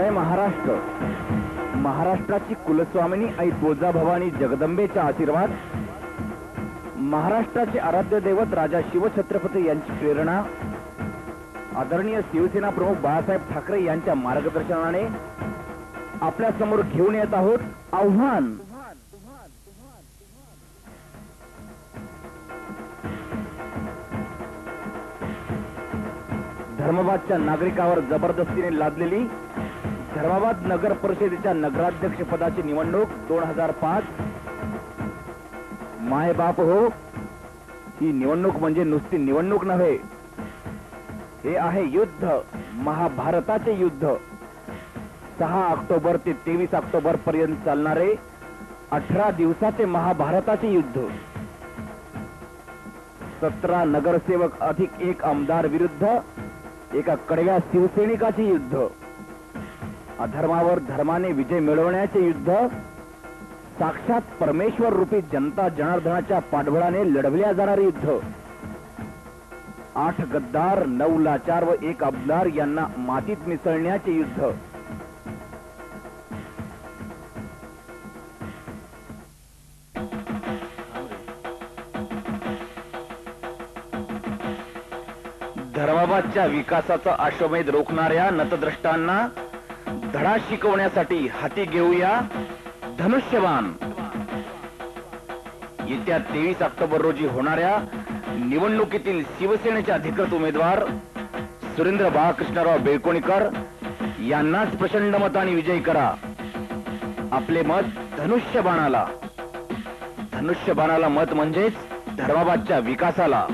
जय महाराष्ट्र। महाराष्ट्राची कुलस्वामिनी आई तुळजाभवानी जगदंबेचा आशीर्वाद, महाराष्ट्राचे आराध्य दैवत राजा शिवछत्रपती यांची प्रेरणा, आदरणीय शिवसेना प्रमुख बाळासाहेब ठाकरे यांच्या मार्गदर्शनाने आपल्या समोर घेऊन येत आहोत आव्हान। धर्माबादच्या नागरिकावर जबरदस्तीने लादलेली धर्माबाद नगर परिषदेच्या नगराध्यक्ष पदाची निवडणूक 2005। माय बाप हो, ही निवडणूक म्हणजे नुसती निवडणूक नव्हे, हे आहे युद्ध, महाभारताचे युद्ध। 6 ऑक्टोबर ते 23 ऑक्टोबर पर्यंत चालणारे 18 दिवसाचे महाभारताचे युद्ध। 17 नगरसेवक अधिक 1 आमदार विरुद्ध एका कडव्या शिवसैनिकाचे युद्ध। अधर्मावर धर्माने विजय मिळवण्याचे युद्ध, साक्षात परमेश्वर रूपी जनता जनार्दनाच्या पाठबळाने लढवल्या जाणारे युद्ध। 8 गद्दार, 9 लाचार व 1 आमदार यांना मातीत मिसळण्याचे युद्ध। धर्माबादच्या विकासाचा अश्वमेध रोखणाऱ्या नतद्रष्टांना धडा शिकवण्यासाठी हाती घेऊया धनुष्यबाण। येत्या 23 ऑक्टोबर रोजी होणाऱ्या निवडणुकीतील शिवसेनेचे अधिकृत उमेदवार सुरेंद्र बाळकृष्णराव बेळकोणीकर यांनाच प्रचंड मताने विजयी करा। आपले मत धनुष्यबाणाला। धनुष्यबाणाला मत म्हणजेच धर्माबादच्या विकासाला।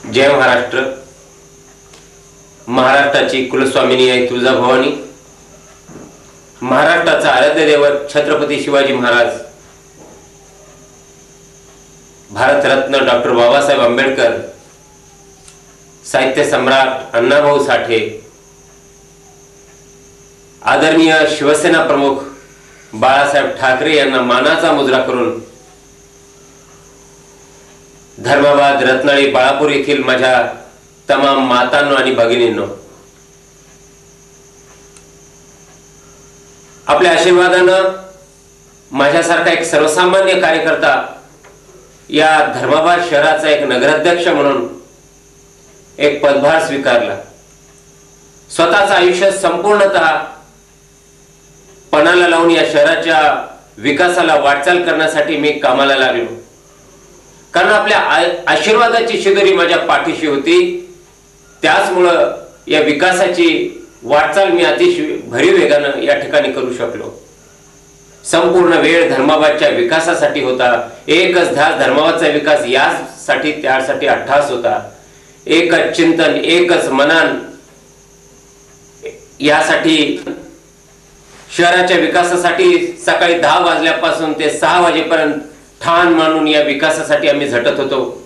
जय महाराष्ट्र। महाराष्ट्राची कुलस्वामिनी आई तुळजाभवानी, महाराष्ट्राचा आराध्य दैवत छत्रपती शिवाजी महाराज, भारतरत्न डॉक्टर बाबासाहेब आंबेडकर, साहित्य सम्राट अण्णाभाऊ साठे, आदरणीय शिवसेना प्रमुख बाळासाहेब ठाकरे यांना मानाचा मुजरा करून धर्माबाद, रत्नाळी, बाळापूर येथील माझ्या तमाम मातांनो आणि भगिनींनो, आपल्या आशीर्वादानं माझ्यासारखा एक सर्वसामान्य कार्यकर्ता या धर्माबाद शहराचा एक नगराध्यक्ष म्हणून एक पदभार स्वीकारला. स्वतःचं आयुष्य संपूर्णतः पणाला लावून या शहराच्या विकासाला वाटचाल करण्यासाठी मी कामाला लागलो. कारण आपल्या आशीर्वादाची शिदोरी माझ्या पाठीशी होती. त्याचमुळं या विकासाची वाटचाल मी अतिशय भरीव वेगानं या ठिकाणी करू शकलो. संपूर्ण वेळ धर्माबादच्या विकासासाठी होता. एकच ध्यास धर्माबादचा विकास यासाठी त्यासाठी अट्टास होता. एकच चिंतन, एकच मनन यासाठी शहराच्या विकासासाठी सकाळी 10 वाजल्यापासून ते 6 वाजेपर्यंत ठाण मांडून या विकासासाठी आम्ही झटत होतो.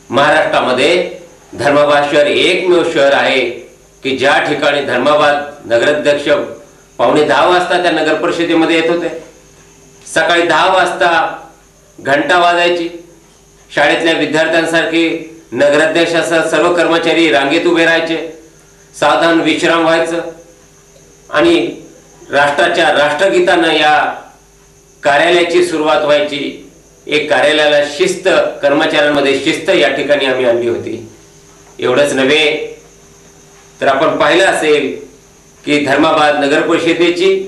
महाराष्ट्रामध्ये धर्माबाद शहर एकमेव शहर आहे की ज्या ठिकाणी धर्माबाद नगराध्यक्ष 9:45 वाजता त्या नगर परिषदेमध्ये येत होते. सकाळी 10 वाजता घंटा वाजायची. शाळेतल्या विद्यार्थ्यांसारखी नगराध्यक्षासह सर्व कर्मचारी रांगेत उभे राहायचे. साधारण विश्राम व्हायचं आणि राष्ट्राच्या राष्ट्रगीतानं या कार्यालयाची सुरुवात व्हायची. एक कार्यालयाला शिस्त, कर्मचाऱ्यांमध्ये शिस्त या ठिकाणी आम्ही आणली होती. एवढंच नव्हे तर आपण पाहिलं असेल की धर्माबाद नगर परिषदेची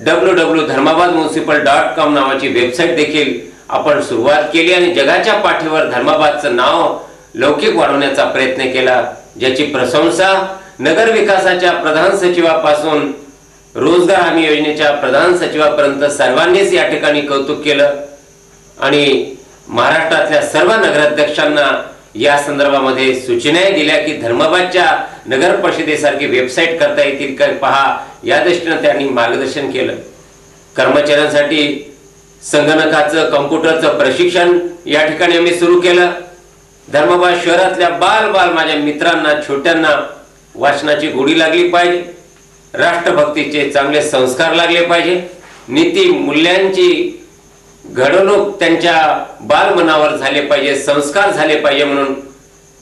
www.dharmabadmunicipal.com नावाची वेबसाईट देखील आपण सुरुवात केली आणि जगाच्या पाठीवर धर्माबादचं नाव लौकिक वाढवण्याचा प्रयत्न केला, ज्याची प्रशंसा नगर विकासाच्या प्रधान सचिवापासून रोजगार हमी योजनेच्या प्रधान सचिवापर्यंत सर्वांनीच या ठिकाणी कौतुक केलं. आणि महाराष्ट्रातल्या सर्व नगराध्यक्षांना या संदर्भामध्ये सूचना दिल्या की धर्माबादच्या नगर परिषदेसारखी वेबसाईट करता येतील का पहा, या दृष्टीने त्यांनी मार्गदर्शन केलं. कर्मचाऱ्यांसाठी संगणकाचं, कॉम्प्युटरचं प्रशिक्षण या ठिकाणी आम्ही सुरू केलं. धर्माबाद शहरातल्या बाल माझ्या मित्रांना, छोट्यांना वाचनाची गोडी लागली पाहिजे, राष्ट्रभक्तीचे चांगले संस्कार लागले पाहिजे, नीती मूल्यांची घडवणूक त्यांच्या बालमनावर झाले पाहिजे, संस्कार झाले पाहिजे म्हणून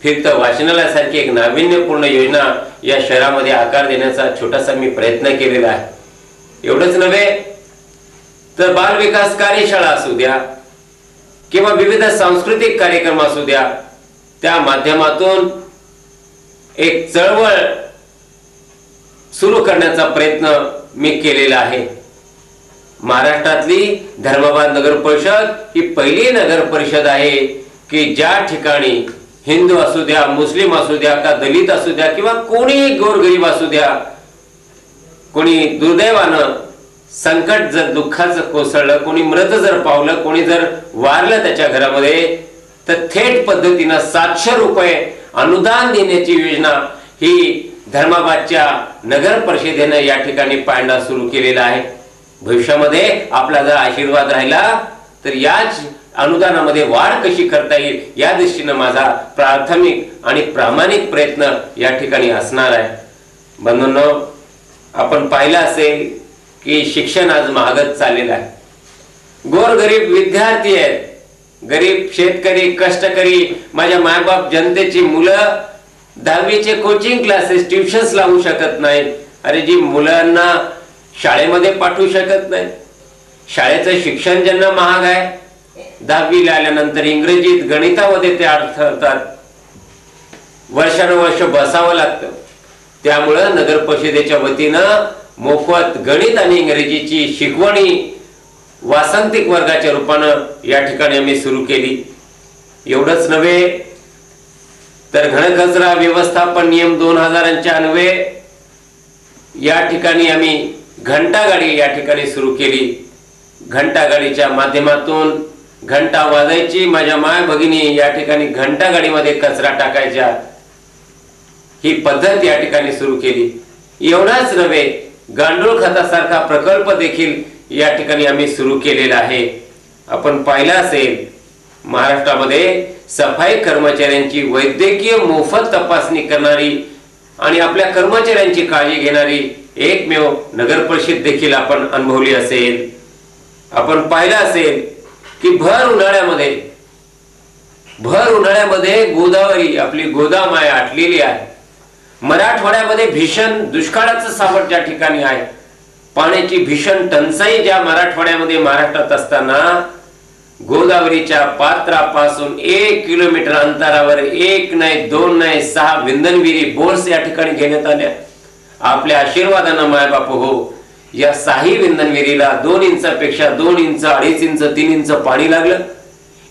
फिरतं वाचनालयासारखी एक नाविन्यपूर्ण योजना या शहरामध्ये आकार देण्याचा छोटासा मी प्रयत्न केलेला आहे. एवढंच नव्हे तर बाल विकास कार्यशाळा असू द्या किंवा विविध सांस्कृतिक कार्यक्रम असू द्या, त्या माध्यमातून एक चळवळ सुरू करण्याचा प्रयत्न मी केलेला आहे. महाराष्ट्रातली धर्माबाद नगर परिषद ही पहिली नगर परिषद आहे की ज्या ठिकाणी हिंदू असू द्या, मुस्लिम असू द्या, का दलित असू द्या किंवा कोणी गोरगरीब असू द्या, कोणी दुर्दैवानं संकट जर दुःखाचं कोसळलं, कोणी मृत जर पावलं, कोणी जर वारलं त्याच्या घरामध्ये, तर थेट पद्धतीनं 700 रुपये अनुदान देण्याची योजना ही धर्माबादच्या नगर परिषदेनं या ठिकाणी पायंडा सुरू केलेला आहे. भविष्यामध्ये आपला जर आशीर्वाद राहिला तर याच अनुदानामध्ये वाढ कशी करता येईल या दृष्टीने माझा प्राथमिक आणि प्रामाणिक प्रयत्न या ठिकाणी असणार आहे. बंधूंनो, आपण पाहिलं असेल की शिक्षण आज महागत चाललेलं आहे. गोरगरीब विद्यार्थी आहेत, गरीब शेतकरी, कष्टकरी, माझ्या मायबाप जनतेची मुलं 10वीचे कोचिंग क्लासेस, ट्युशन्स लावू शकत नाहीत. अरे, जी मुलांना शाळेमध्ये पाठवू शकत नाही, शाळेचं शिक्षण ज्यांना महाग आहे, 10वीला आल्यानंतर इंग्रजीत, गणितामध्ये ते अडथळतात, वर्षानुवर्ष बसावं लागतं. त्यामुळं नगर परिषदेच्या वतीनं मोफत गणित आणि इंग्रजीची शिकवणी वासंतिक वर्गाच्या रूपानं या ठिकाणी आम्ही सुरू केली. एवढंच नव्हे तर घनकचरा व्यवस्थापन नियम 2094 या ठिकाणी आम्ही घंटा गाडी या ठिकाणी सुरू केली. घंटा गाडीच्या माध्यमातून घंटा वाजायची, माझ्या माय भगिनी या ठिकाणी घंटा गाडीमध्ये कचरा टाकायच्या, ही पद्धत या ठिकाणी सुरू केली. एवढाच नव्हे, गांडूळ खतासारखा प्रकल्प देखील या ठिकाणी आम्ही सुरू केलेला आहे. आपण पाहिलं असेल महाराष्ट्रामध्ये सफाई कर्मचाऱ्यांची वैद्यकीय मोफत तपासणी करणारी आणि आपल्या कर्मचाऱ्यांची काळजी घेणारी एकमेव नगर परिषद देखील आपण अनुभवली असेल. आपण पाहिलं असेल की भर उन्हाळ्यामध्ये गोदावरी आपली गोदामाय आटलेली आहे. मराठवाड्यामध्ये भीषण दुष्काळाचं सावट ज्या ठिकाणी आहे, पाण्याची भीषण टंचाई ज्या मराठवाड्यामध्ये महाराष्ट्रात असताना गोदावरीच्या पात्रापासून 1 किलोमीटर अंतरावर 1 नाही 2 नाही 6 विंधनविरी बोर्स या ठिकाणी घेण्यात आल्या. आपल्या आशीर्वादानं मायबाप हो, या 6 विंधनविरीला 2 इंचापेक्षा 2 इंच 2.5 इंच 3 इंच पाणी लागलं.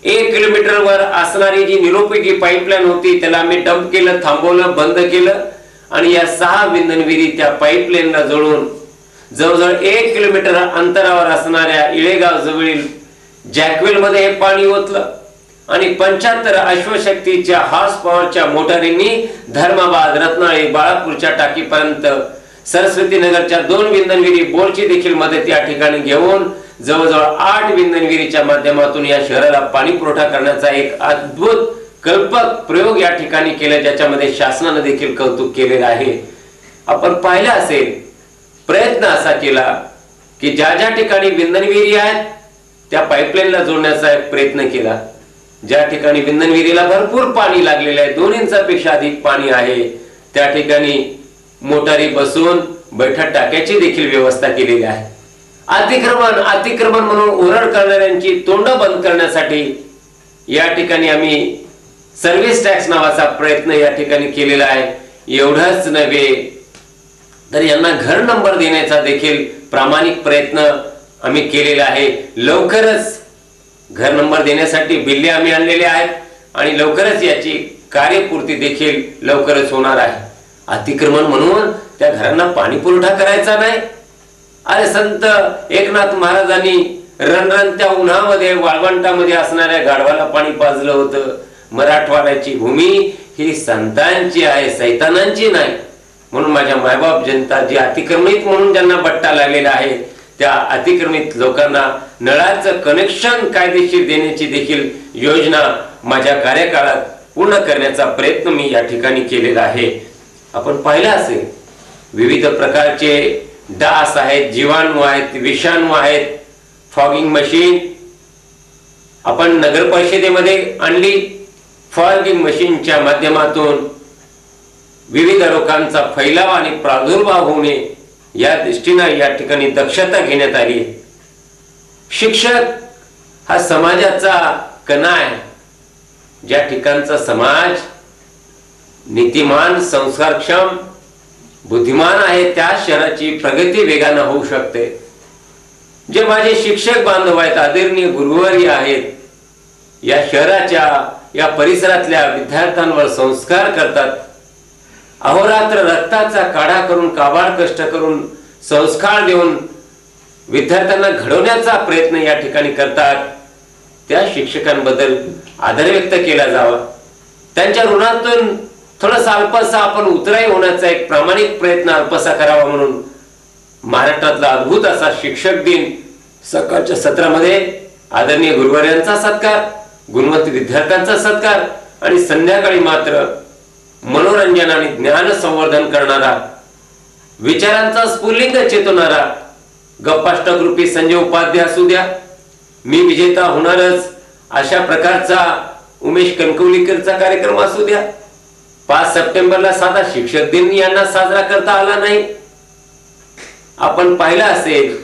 1 किलोमीटर वर असणारी जी निरुपयोगी पाईपलाईन होती त्याला आम्ही डंप केलं, थांबवलं, बंद केलं आणि या 6 विंधनविरी त्या पाईपलाईनला जोडून जवळजवळ 1 किलोमीटर अंतरावर असणाऱ्या इळेगाव जवळील जॅकवेल मध्ये हे पाणी ओतलं आणि 75 अश्वशक्तीच्या हॉर्स पॉवरच्या मोटारींनी धर्माबाद, रत्नाळी, बाळापूरच्या टाकीपर्यंत सरस्वती नगरच्या 2 विंधनविरी बोरची देखील मदत या ठिकाणी घेऊन जवळजवळ 8 विंधनविरीच्या माध्यमातून या शहराला पाणी पुरवठा करण्याचा एक अद्भुत कल्पक प्रयोग या ठिकाणी केला, ज्याच्यामध्ये शासनाने देखील कौतुक केलेलं आहे. आपण पाहिलं असेल, प्रयत्न असा केला की ज्या ज्या ठिकाणी विंधनविरी आहेत त्या पाईपलाईनला जोडण्याचा एक प्रयत्न केला. ज्या ठिकाणी विंधनविरीला भरपूर पाणी लागलेलं आहे, 2 इंचापेक्षा अधिक पाणी आहे, त्या ठिकाणी मोटारी बसून बैठक टाक्याची देखील व्यवस्था केलेली आहे. अतिक्रमण म्हणून ओरड करणाऱ्यांची तोंड बंद करण्यासाठी या ठिकाणी आम्ही सर्व्हिस टॅक्स नावाचा प्रयत्न या ठिकाणी केलेला आहे. एवढंच नव्हे तर यांना घर नंबर देण्याचा देखील प्रामाणिक प्रयत्न आम्ही केलेला आहे. लवकरच घर नंबर देण्यासाठी बिल्ले आम्ही आणलेले आहेत आणि लवकरच याची कार्यपूर्ती देखील लवकरच होणार आहे. अतिक्रमण म्हणून त्या घरांना पाणी पुरवठा करायचा नाही. अरे संत एकनाथ महाराजांनी रणरणत्या उन्हामध्ये वाळवंटामध्ये असणाऱ्या गाढवाला पाणी पाजलं होतं. मराठवाड्याची भूमी ही संतांची आहे, सैतानांची नाही. म्हणून माझ्या मायबाप जनता जी अतिक्रमित म्हणून ज्यांना बट्टा लागलेला आहे त्या अतिक्रमित लोकांना नळाचं कनेक्शन कायदेशीर देण्याची देखील योजना माझ्या कार्यकाळात पूर्ण करण्याचा प्रयत्न मी या ठिकाणी केलेला आहे. आपण पाहिलं असेल, विविध प्रकारचे डास आहेत, जीवाणू आहेत, विषाणू आहेत, फॉगिंग मशीन आपण नगर परिषदेमध्ये आणली. फॉगिंग मशीनच्या माध्यमातून विविध रोगांचा फैलाव आणि प्रादुर्भाव होऊ नये या दृष्टीने या ठिकाणी दक्षता घेण्यात आली. शिक्षक हा समाजाचा कणा आहे. ज्या ठिकाणचा समाज नीतिमान, संस्कारक्षम, बुद्धिमान आहे त्या शहराची प्रगती वेगाने होऊ शकते. जे माझे शिक्षक बांधव आहेत, आदरणीय गुरुवर्य आहेत, या शहराच्या या परिसरातल्या विद्यार्थ्यांवर संस्कार करतात. अहोरात्र रक्ताचा काढा करून, काबाड कष्ट करून, संस्कार देऊन विद्यार्थ्यांना घडवण्याचा प्रयत्न या ठिकाणी करतात. त्या शिक्षकांबद्दल आदर व्यक्त केला जावा. त्यांच्या ऋणातून थोडासा अल्पसा आपण उतराई होण्याचा एक प्रामाणिक प्रयत्न अल्पसा करावा म्हणून महाराष्ट्रातला अद्भुत असा शिक्षक दिन सकाळच्या सत्रामध्ये आदरणीय गुरुवर्यांचा सत्कार, गुणवंत विद्यार्थ्यांचा सत्कार आणि संध्याकाळी मात्र मनोरंजन आणि ज्ञान संवर्धन करणारा, विचारांचा स्फुल्लिंग चेतवणारा गप्पाष्टक रूपी संजय उपाध्याय असू द्या, मी विजेता होणारच अशा प्रकारचा उमेश कणकवलीकरचा कार्यक्रम असू द्या, 5 सप्टेंबरला साधा शिक्षक दिन यांना साजरा करता आला नाही. आपण पाहिलं असेल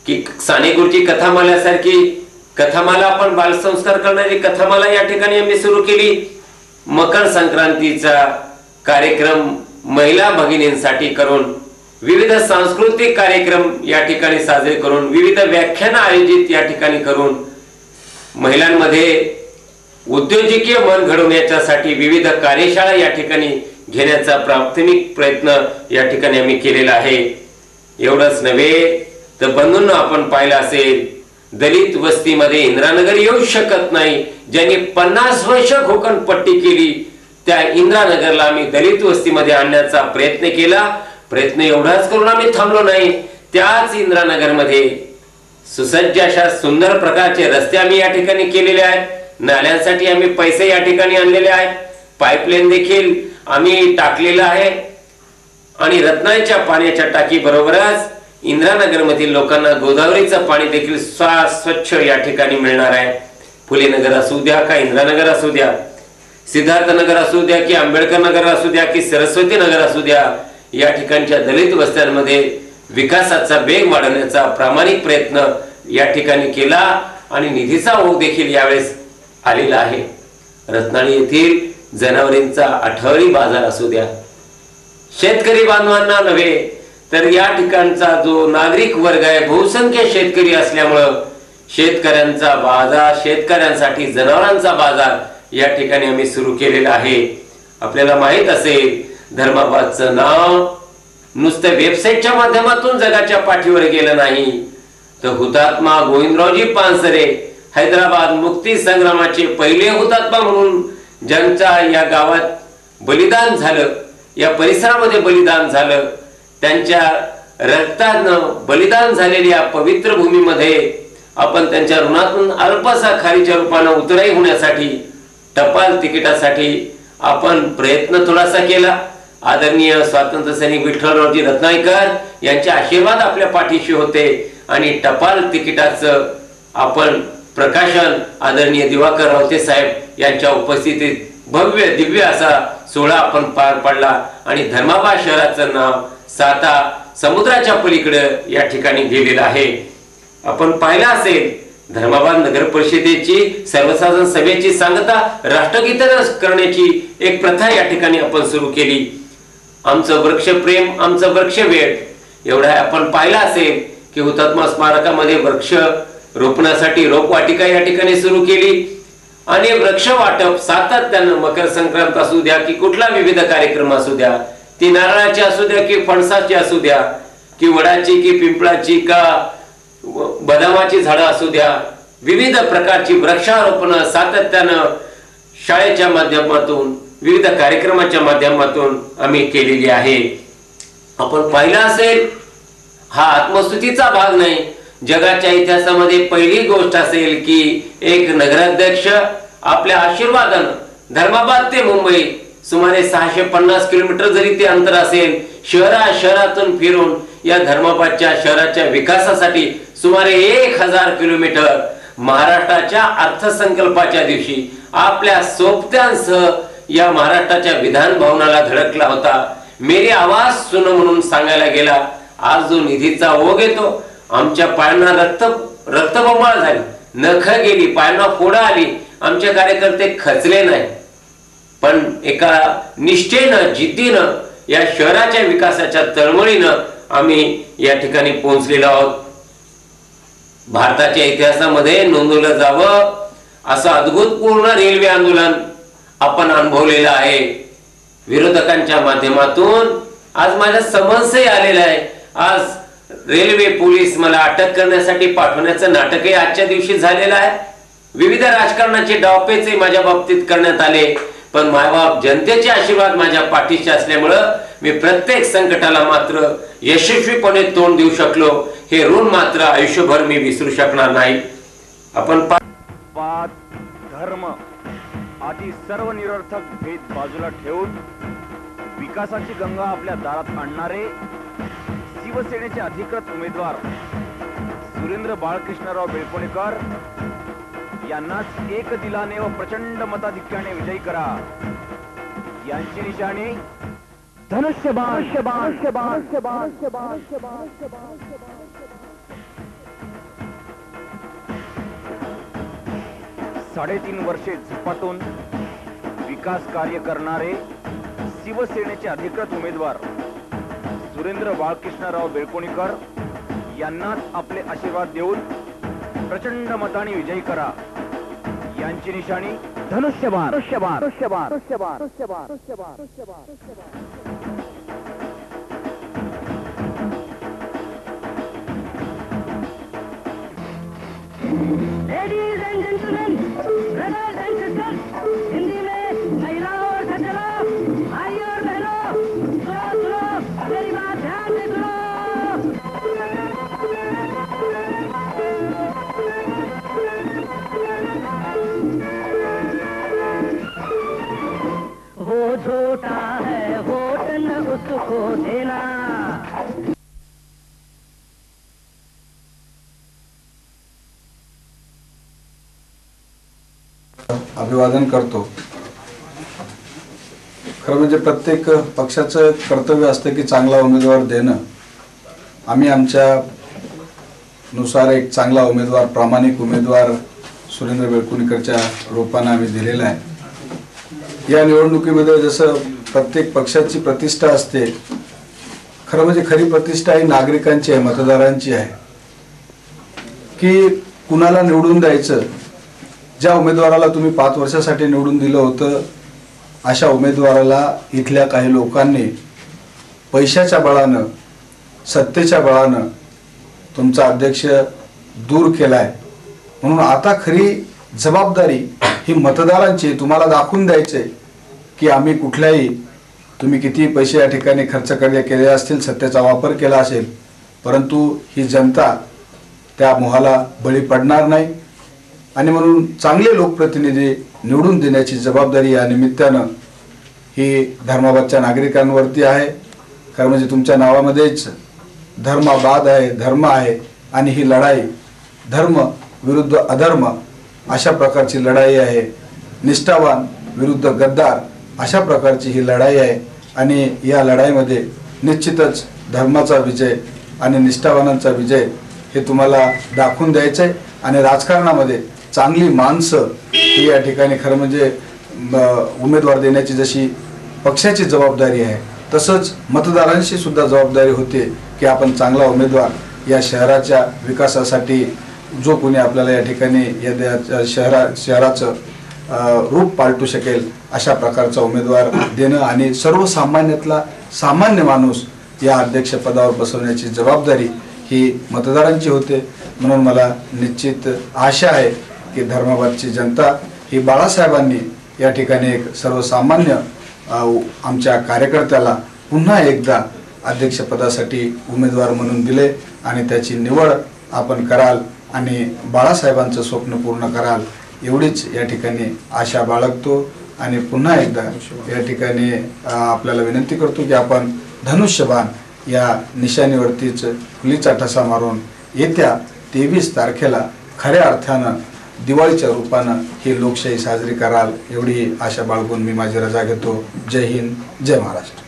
की सानेगुरुची कथामालासारखी कथामाला, आपण बालसंस्कार करणारी कथामाला या ठिकाणी आम्ही सुरू केली. मकर संक्रांतीचा कार्यक्रम महिला भगिनींसाठी करून, विविध सांस्कृतिक कार्यक्रम या ठिकाणी साजरे करून, विविध व्याख्यान आयोजित या ठिकाणी करून महिलांमध्ये उद्योजकीय मन घडवण्यासाठी विविध कार्यशाळा या ठिकाणी घेण्याचा प्राथमिक प्रयत्न या ठिकाणी आम्ही केलेला आहे. एवढंच नव्हे तर बंधूंनो, आपण पाहिलं असेल दलित वस्तीमध्ये इंदिरानगर येऊ शकत नाही. ज्यांनी 50 वर्ष घोकणपट्टी केली त्या इंदिरानगरला आम्ही दलित वस्तीमध्ये आणण्याचा प्रयत्न केला. प्रयत्न एवढाच करून आम्ही थांबलो नाही. त्याच इंदिरानगरमध्ये सुसज्ज अशा सुंदर प्रकारचे रस्ते आम्ही या ठिकाणी केलेले आहेत. नाल्यांसाठी आम्ही पैसे या ठिकाणी आणलेले आहेत. पाईपलाईन देखील आम्ही टाकलेला आहे आणि रत्नाळीच्या पाण्याच्या टाकी बरोबरच इंदिरानगर मधील लोकांना गोदावरीचं पाणी देखील स्वच्छ या ठिकाणी मिळणार आहे. फुले नगर असू द्या का इंदिरानगर असू द्या, सिद्धार्थ नगर असू द्या की आंबेडकर नगर असू द्या की सरस्वती नगर असू द्या, या ठिकाणच्या दलित वस्त्यांमध्ये विकासाचा वेग वाढवण्याचा प्रामाणिक प्रयत्न या ठिकाणी केला आणि निधीचा ओघ देखील यावेळेस आलेला आहे. रत्नागिरी येथील जनावरांचा आठवडी बाजार असू द्या, शेतकरी बांधवांना नव्हे तर या ठिकाणचा जो नागरिक वर्ग आहे, बहुसंख्य शेतकरी असल्यामुळं शेतकऱ्यांचा बाजार, शेतकऱ्यांसाठी जनावरांचा बाजार या ठिकाणी आम्ही सुरू केलेला आहे. आपल्याला माहित असेल, धर्माबादचं नाव नुसतं वेबसाईटच्या माध्यमातून जगाच्या पाठीवर गेलं नाही, तर हुतात्मा गोविंदरावजी पानसरे हैदराबाद मुक्ती संग्रामाचे पहिले हुतात्मा म्हणून ज्यांचा या गावात बलिदान झालं, या परिसरामध्ये बलिदान झालं, त्यांच्या रक्तानं बलिदान झालेल्या पवित्र भूमीमध्ये आपण त्यांच्या ऋणातून अल्पसा खारीच्या रूपानं उतराई होण्यासाठी टपाल तिकिटासाठी आपण प्रयत्न थोडासा केला. आदरणीय स्वातंत्र्य सैनिक विठ्ठलरावजी रत्नागिरकर यांचे आशीर्वाद आपल्या पाठीशी होते आणि टपाल तिकिटाचं आपण प्रकाशन आदरणीय दिवाकर रावते साहेब यांच्या उपस्थितीत भव्य दिव्य असा सोहळा आपण पार पाडला आणि धर्माबाद शहराचं नाव साता समुद्राच्या पलीकडे या ठिकाणी गेलेलं आहे. आपण पाहिलं असेल, धर्माबाद नगर परिषदेची सर्वसाधारण सभेची सांगता राष्ट्रगीतानं करण्याची एक प्रथा या ठिकाणी आपण सुरू केली. आमचं वृक्षप्रेम, आमचं वृक्षवेड एवढा आपण पाहिला असेल की हुतात्मा स्मारकामध्ये वृक्ष रोपणासाठी रोपवाटिका या ठिकाणी सुरू केली आणि वृक्ष वाटप सातत्यानं मकर संक्रांत असू द्या की कुठला विविध कार्यक्रम असू द्या, ती नारळाची असू द्या की फणसाची असू द्या की वडाची की पिंपळाची का बदामाची झाडं असू द्या, विविध प्रकारची वृक्षारोपण सातत्यानं शाळेच्या माध्यमातून विविध कार्यक्रमाच्या माध्यमातून आम्ही केलेली आहे. आपण पाहिलं असेल, हा आत्मस्तुतीचा भाग नाही, जगाच्या इतिहासामध्ये पहिली गोष्ट असेल की एक नगराध्यक्ष आपल्या आशीर्वादानं धर्माबाद ते मुंबई सुमारे 650 किलोमीटर जरी ते अंतर असेल, शहरातून फिरून या धर्माबादच्या शहराच्या विकासासाठी सुमारे 1000 किलोमीटर महाराष्ट्राच्या अर्थसंकल्पाच्या दिवशी आपल्या सोबत्यांसह या महाराष्ट्राच्या विधान भवनाला धडकला होता. मेरी आवाज सुनो म्हणून सांगायला गेला. आज जो निधीचा ओघ येतो, आमच्या पायांना रक्तबंबाळ झाली, नख गेली, पायांना फोडा आली, आमचे कार्यकर्ते खचले नाही, पण एका निष्ठेनं जिद्दीनं या शहराच्या विकासाच्या तळमळीनं आम्ही या ठिकाणी पोहोचलेलो आहोत. भारताच्या इतिहासामध्ये नोंदवलं जावं असं अद्भुतपूर्ण रेल्वे आंदोलन आपण अनुभवलेलं आहे. विरोधकांच्या माध्यमातून आज माझ्या समन्सही आलेलं आहे. आज रेल्वे पोलीस मला अटक करण्यासाठी पाठवण्याचं नाटकही आजच्या दिवशी झालेलं आहे. विविध राजकारणाचे डावपेचही माझ्या बाबतीत करण्यात आले, पण मायबाप जनतेचे आशीर्वाद माझ्या पाठीशी असल्यामुळं मी प्रत्येक संकटाला मात्र यशस्वीपणे तोंड देऊ शकलो. हे ऋण मात्र आयुष्यभर मी विसरू शकणार नाही. आपण पात धर्म आदी सर्व निरर्थक भेद बाजूला ठेवून विकासाची गंगा आपल्या दारात आणणारे शिवसेनेचे अधिकृत उमेदवार सुरेंद्र बाळकृष्णराव बेळकोणीकर यांनाच एक दिलाने व प्रचंड मताधिक्याने विजयी करा. यांची निशाणी धनुष्यबाण. 3.5 वर्षे झपाटून विकास कार्य करणारे शिवसेनेचे अधिकृत उमेदवार सुरेंद्र बाळकृष्णराव बेळकोणीकर यांनाच आपले आशीर्वाद देऊन प्रचंड मताने विजयी करा. यांची निशाणी धनुष्यबाण. Ladies and gentlemen, brothers and sisters, Hindi में महिलाओं और सज्जनों, भाइयों और बहनों, सुनो मेरी बात ध्यान से सुनो. वो झूठा है वोट न उसको देना. अभिवादन करतो. खरं म्हणजे प्रत्येक पक्षाचं कर्तव्य असतं की चांगला उमेदवार देणं. आम्ही आमच्या नुसार एक चांगला उमेदवार, प्रामाणिक उमेदवार सुरेंद्र बेळकुणीकरच्या रूपाने आम्ही दिलेला आहे। या निवडणुकीमध्ये जसं प्रत्येक पक्षाची प्रतिष्ठा असते, खरं म्हणजे खरी प्रतिष्ठा ही नागरिकांची आहे, मतदारांची आहे की कुणाला निवडून द्यायचं। ज्या उमेदवाराला तुम्ही 5 वर्षासाठी निवडून दिलं होतं, अशा उमेदवाराला इथल्या काही लोकांनी पैशाच्या बळानं, सत्तेच्या बळानं तुमचा अध्यक्ष दूर केलाय। म्हणून आता खरी जबाबदारी ही मतदारांची, तुम्हाला दाखवून द्यायचे की आम्ही कुठल्याही, तुम्ही किती पैसे या ठिकाणी खर्च केले असतील, सत्तेचा वापर केला असेल, परंतु ही जनता त्या मोहाला बळी पडणार नाही। आणि म्हणून चांगले लोकप्रतिनिधी निवडून देण्याची जबाबदारी या निमित्तानं ही धर्माबादच्या नागरिकांवरती आहे। खरं म्हणजे तुमच्या नावामध्येच धर्माबाद आहे, धर्म आहे, आणि ही लढाई धर्म विरुद्ध अधर्म अशा प्रकारची लढाई आहे। निष्ठावान विरुद्ध गद्दार अशा प्रकारची ही लढाई आहे। आणि या लढाईमध्ये निश्चितच धर्माचा विजय आणि निष्ठावानांचा विजय हे तुम्हाला दाखवून द्यायचं आहे। आणि राजकारणामध्ये चांगली माणसं ही या ठिकाणी खरं म्हणजे उमेदवार देण्याची जशी पक्षाची जबाबदारी आहे, तसंच मतदारांची सुद्धा जबाबदारी होते की आपण चांगला उमेदवार या शहराच्या विकासासाठी, जो कोणी आपल्याला या ठिकाणी या शहराचं रूप पालटू शकेल अशा प्रकारचा उमेदवार देणं आणि सर्वसामान्यातला सामान्य माणूस या अध्यक्षपदावर बसवण्याची जबाबदारी ही मतदारांची होते। म्हणून मला निश्चित आशा आहे की धर्माबादची जनता ही बाळासाहेबांनी या ठिकाणी एक सर्वसामान्य आमच्या कार्यकर्त्याला पुन्हा एकदा अध्यक्षपदासाठी उमेदवार म्हणून दिले आणि त्याची निवड आपण कराल आणि बाळासाहेबांचं स्वप्न पूर्ण कराल, एवढीच या ठिकाणी आशा बाळगतो। आणि पुन्हा एकदा या ठिकाणी आपल्याला विनंती करतो की आपण धनुष्यबाण या निशाणीवरतीच फुलीचा ठसा मारून येत्या 23 तारखेला खऱ्या अर्थानं दिवाळीच्या रूपानं ही लोकशाही साजरी कराल, एवढी आशा बाळगून मी माझी रजा घेतो। जय हिंद, जय महाराष्ट्र।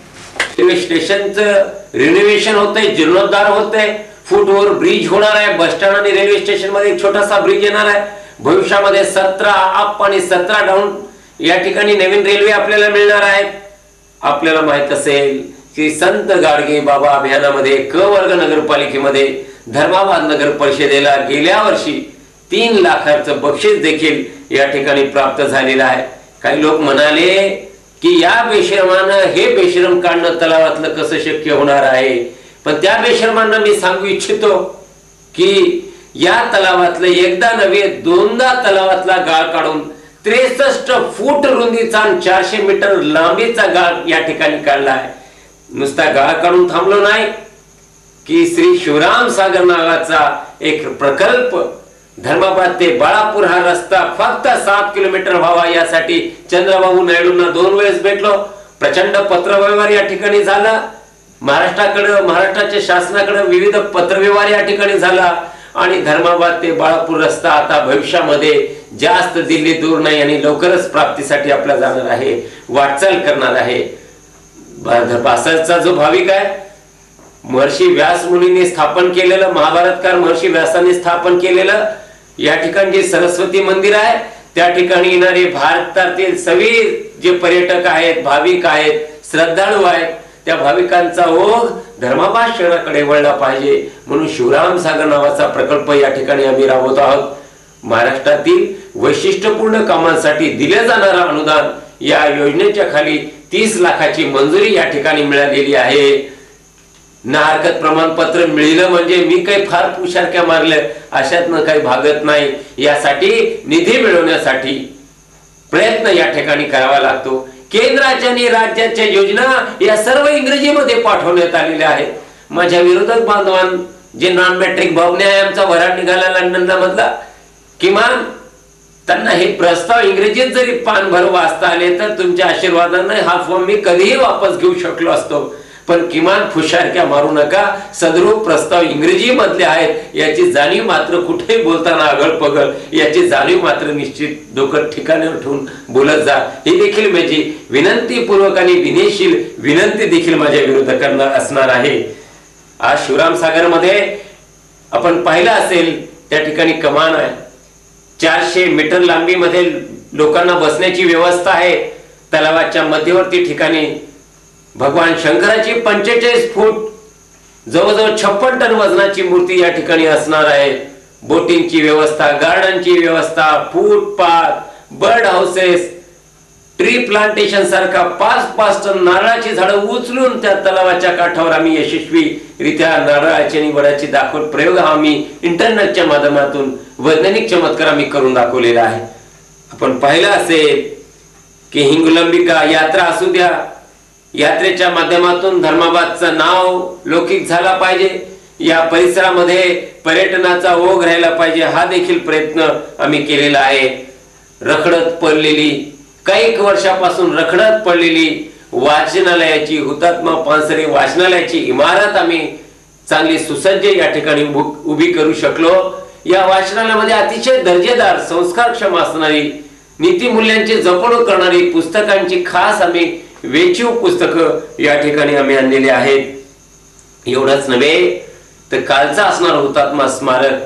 रेल्वे स्टेशनचं रिनोव्हेशन होतंय, जीर्णोद्धार होतंय, फुटओव्हर ब्रिज होणार आहे, बस स्टँड आणि रेल्वे स्टेशन मध्ये एक छोटासा ब्रिज येणार आहे। भविष्यामध्ये 17 अप आणि 17 डाऊन या ठिकाणी नवीन रेल्वे आपल्याला मिळणार आहेत। आपल्याला माहित असेल की संत गाडगे बाबा अभियानामध्ये क वर्ग नगरपालिकेमध्ये धर्माबाद नगर परिषदेला गेल्या वर्षी 3 लाखाचं बक्षीस देखील या ठिकाणी प्राप्त झालेलं आहे। काही लोक म्हणाले की या बेशरमानं हे बेशरम काढणं तलावातलं कसं शक्य होणार आहे, पण त्या बेशरमांना मी सांगू इच्छितो की या तलावातलं एकदा नव्हे 2दा तलावातला गाळ काढून 63 फूट रुंदीचा आणि 400 मीटर लांबीचा गाळ या ठिकाणी काढला आहे। नुसता गाळ काढून थांबलो नाही की श्री शिवराम सागर नावाचा एक प्रकल्प, धर्माबाद ते बाळापूर हा रस्ता फक्त 7 किलोमीटर व्हावा यासाठी चंद्रबाबू नायडूंना 2 वेळेस भेटलो। प्रचंड पत्रव्यवहार या ठिकाणी झाला, महाराष्ट्राच्या शासनाकडे विविध पत्रव्यवहार या ठिकाणी झाला आणि धर्माबाद ते बाळापूर रस्ता आता भविष्यामध्ये जास्त दिल्ली दूर नाही आणि लवकरच प्राप्तीसाठी आपला जाणार आहे, वाटचाल करणार आहे। बासष्टचा जो भाविक आहे, महर्षी व्यास मुनींनी स्थापन केलेलं, महाभारतकार महर्षी व्यासांनी स्थापन केलेलं या ठिकाणी जे सरस्वती मंदिर आहे, त्या ठिकाणी येणारे भारतातील सगळे जे पर्यटक आहेत, भाविक आहेत, श्रद्धाळू आहेत, त्या भाविकांचा ओघ धर्माबाद शहराकडे वळला पाहिजे म्हणून शिवराम सागर नावाचा प्रकल्प या ठिकाणी आम्ही राबवत आहोत। महाराष्ट्रातील वैशिष्ट्यपूर्ण कामांसाठी दिले जाणारा अनुदान या योजनेच्या खाली 30 लाखाची मंजुरी या ठिकाणी मिळालेली आहे। ना हरकत प्रमाणपत्र मिळलं म्हणजे मी काही फार पुशारक्या मारल्या अशातनं काही भागत नाही। यासाठी निधी मिळवण्यासाठी प्रयत्न या ठिकाणी करावा लागतो। केंद्राच्या आणि राज्याच्या योजना या सर्व इंग्रजीमध्ये पाठवण्यात आलेल्या आहेत। माझ्या विरोधक बांधवान जे नॉन मॅट्रिक भावने आहे, आमचा वराड निघाला लंडनला मधला, किमान त्यांना हे प्रस्ताव इंग्रजीत जरी पान भर वाचता आले तर तुमच्या आशीर्वादाने हा फॉर्म मी कधीही वापस घेऊ शकलो असतो, पण किमान फुशारक्या मारू नका। सदरूप प्रस्ताव इंग्रजी मधले आहेत याची जाणीव मात्र कुठेही बोलताना आगळ पगळ याची जाणीव मात्र निश्चित डोकं ठिकाणावर ठेवून बोलत जा, ही देखील माझी विनंतीपूर्वक आणि विनयशील विनंती देखील माझ्या विरोधकांना असणार आहे। आज शिवराम सागर मध्ये आपण पाहिलं असेल त्या ठिकाणी कमान आहे, 400 मीटर लांबीमध्ये लोकांना बसण्याची व्यवस्था आहे. तलावाच्या मध्यवर्ती ठिकाणी भगवान शंकराची 45 फूट जवळजवळ 56 टन वजनाची मूर्ती या ठिकाणी असणार आहे. बोटिंगची व्यवस्था, गार्डनची व्यवस्था, footpath, bird houses, tree plantation सारखा 5-5 टन नारळाची झाडं उचलून त्या तलावाच्या काठावर आम्ही यशस्वीरित्या नारळाची आणि वडाची दाखवून प्रयोग हा आम्ही इंटरनेटच्या माध्यमातून वैज्ञानिक चमत्कार आम्ही करून दाखवलेला आहे. आपण पाहिलं असेल की हिंगोलंबिका यात्रा असू द्या, यात्रेच्या माध्यमातून धर्माबादचं नाव लौकिक झाला पाहिजे, या परिसरामध्ये पर्यटनाचा ओघ राहिला पाहिजे, हा देखील प्रयत्न आम्ही केलेला आहे. रखडत पडलेली, काही वर्षापासून रखडत पडलेली वाचनालयाची, हुतात्मा पानसरे वाचनालयाची इमारत आम्ही चांगली सुसज्ज या ठिकाणी उभी करू शकलो. या वाचनालयामध्ये अतिशय दर्जेदार, संस्कारक्षम असणारी, नीतिमूल्यांची जपणूक करणारी पुस्तकांची खास आम्ही वेचीव पुस्तकं या ठिकाणी आम्ही आणलेली आहेत. एवढंच नव्हे तर कालचा असणार हुतात्मा स्मारक,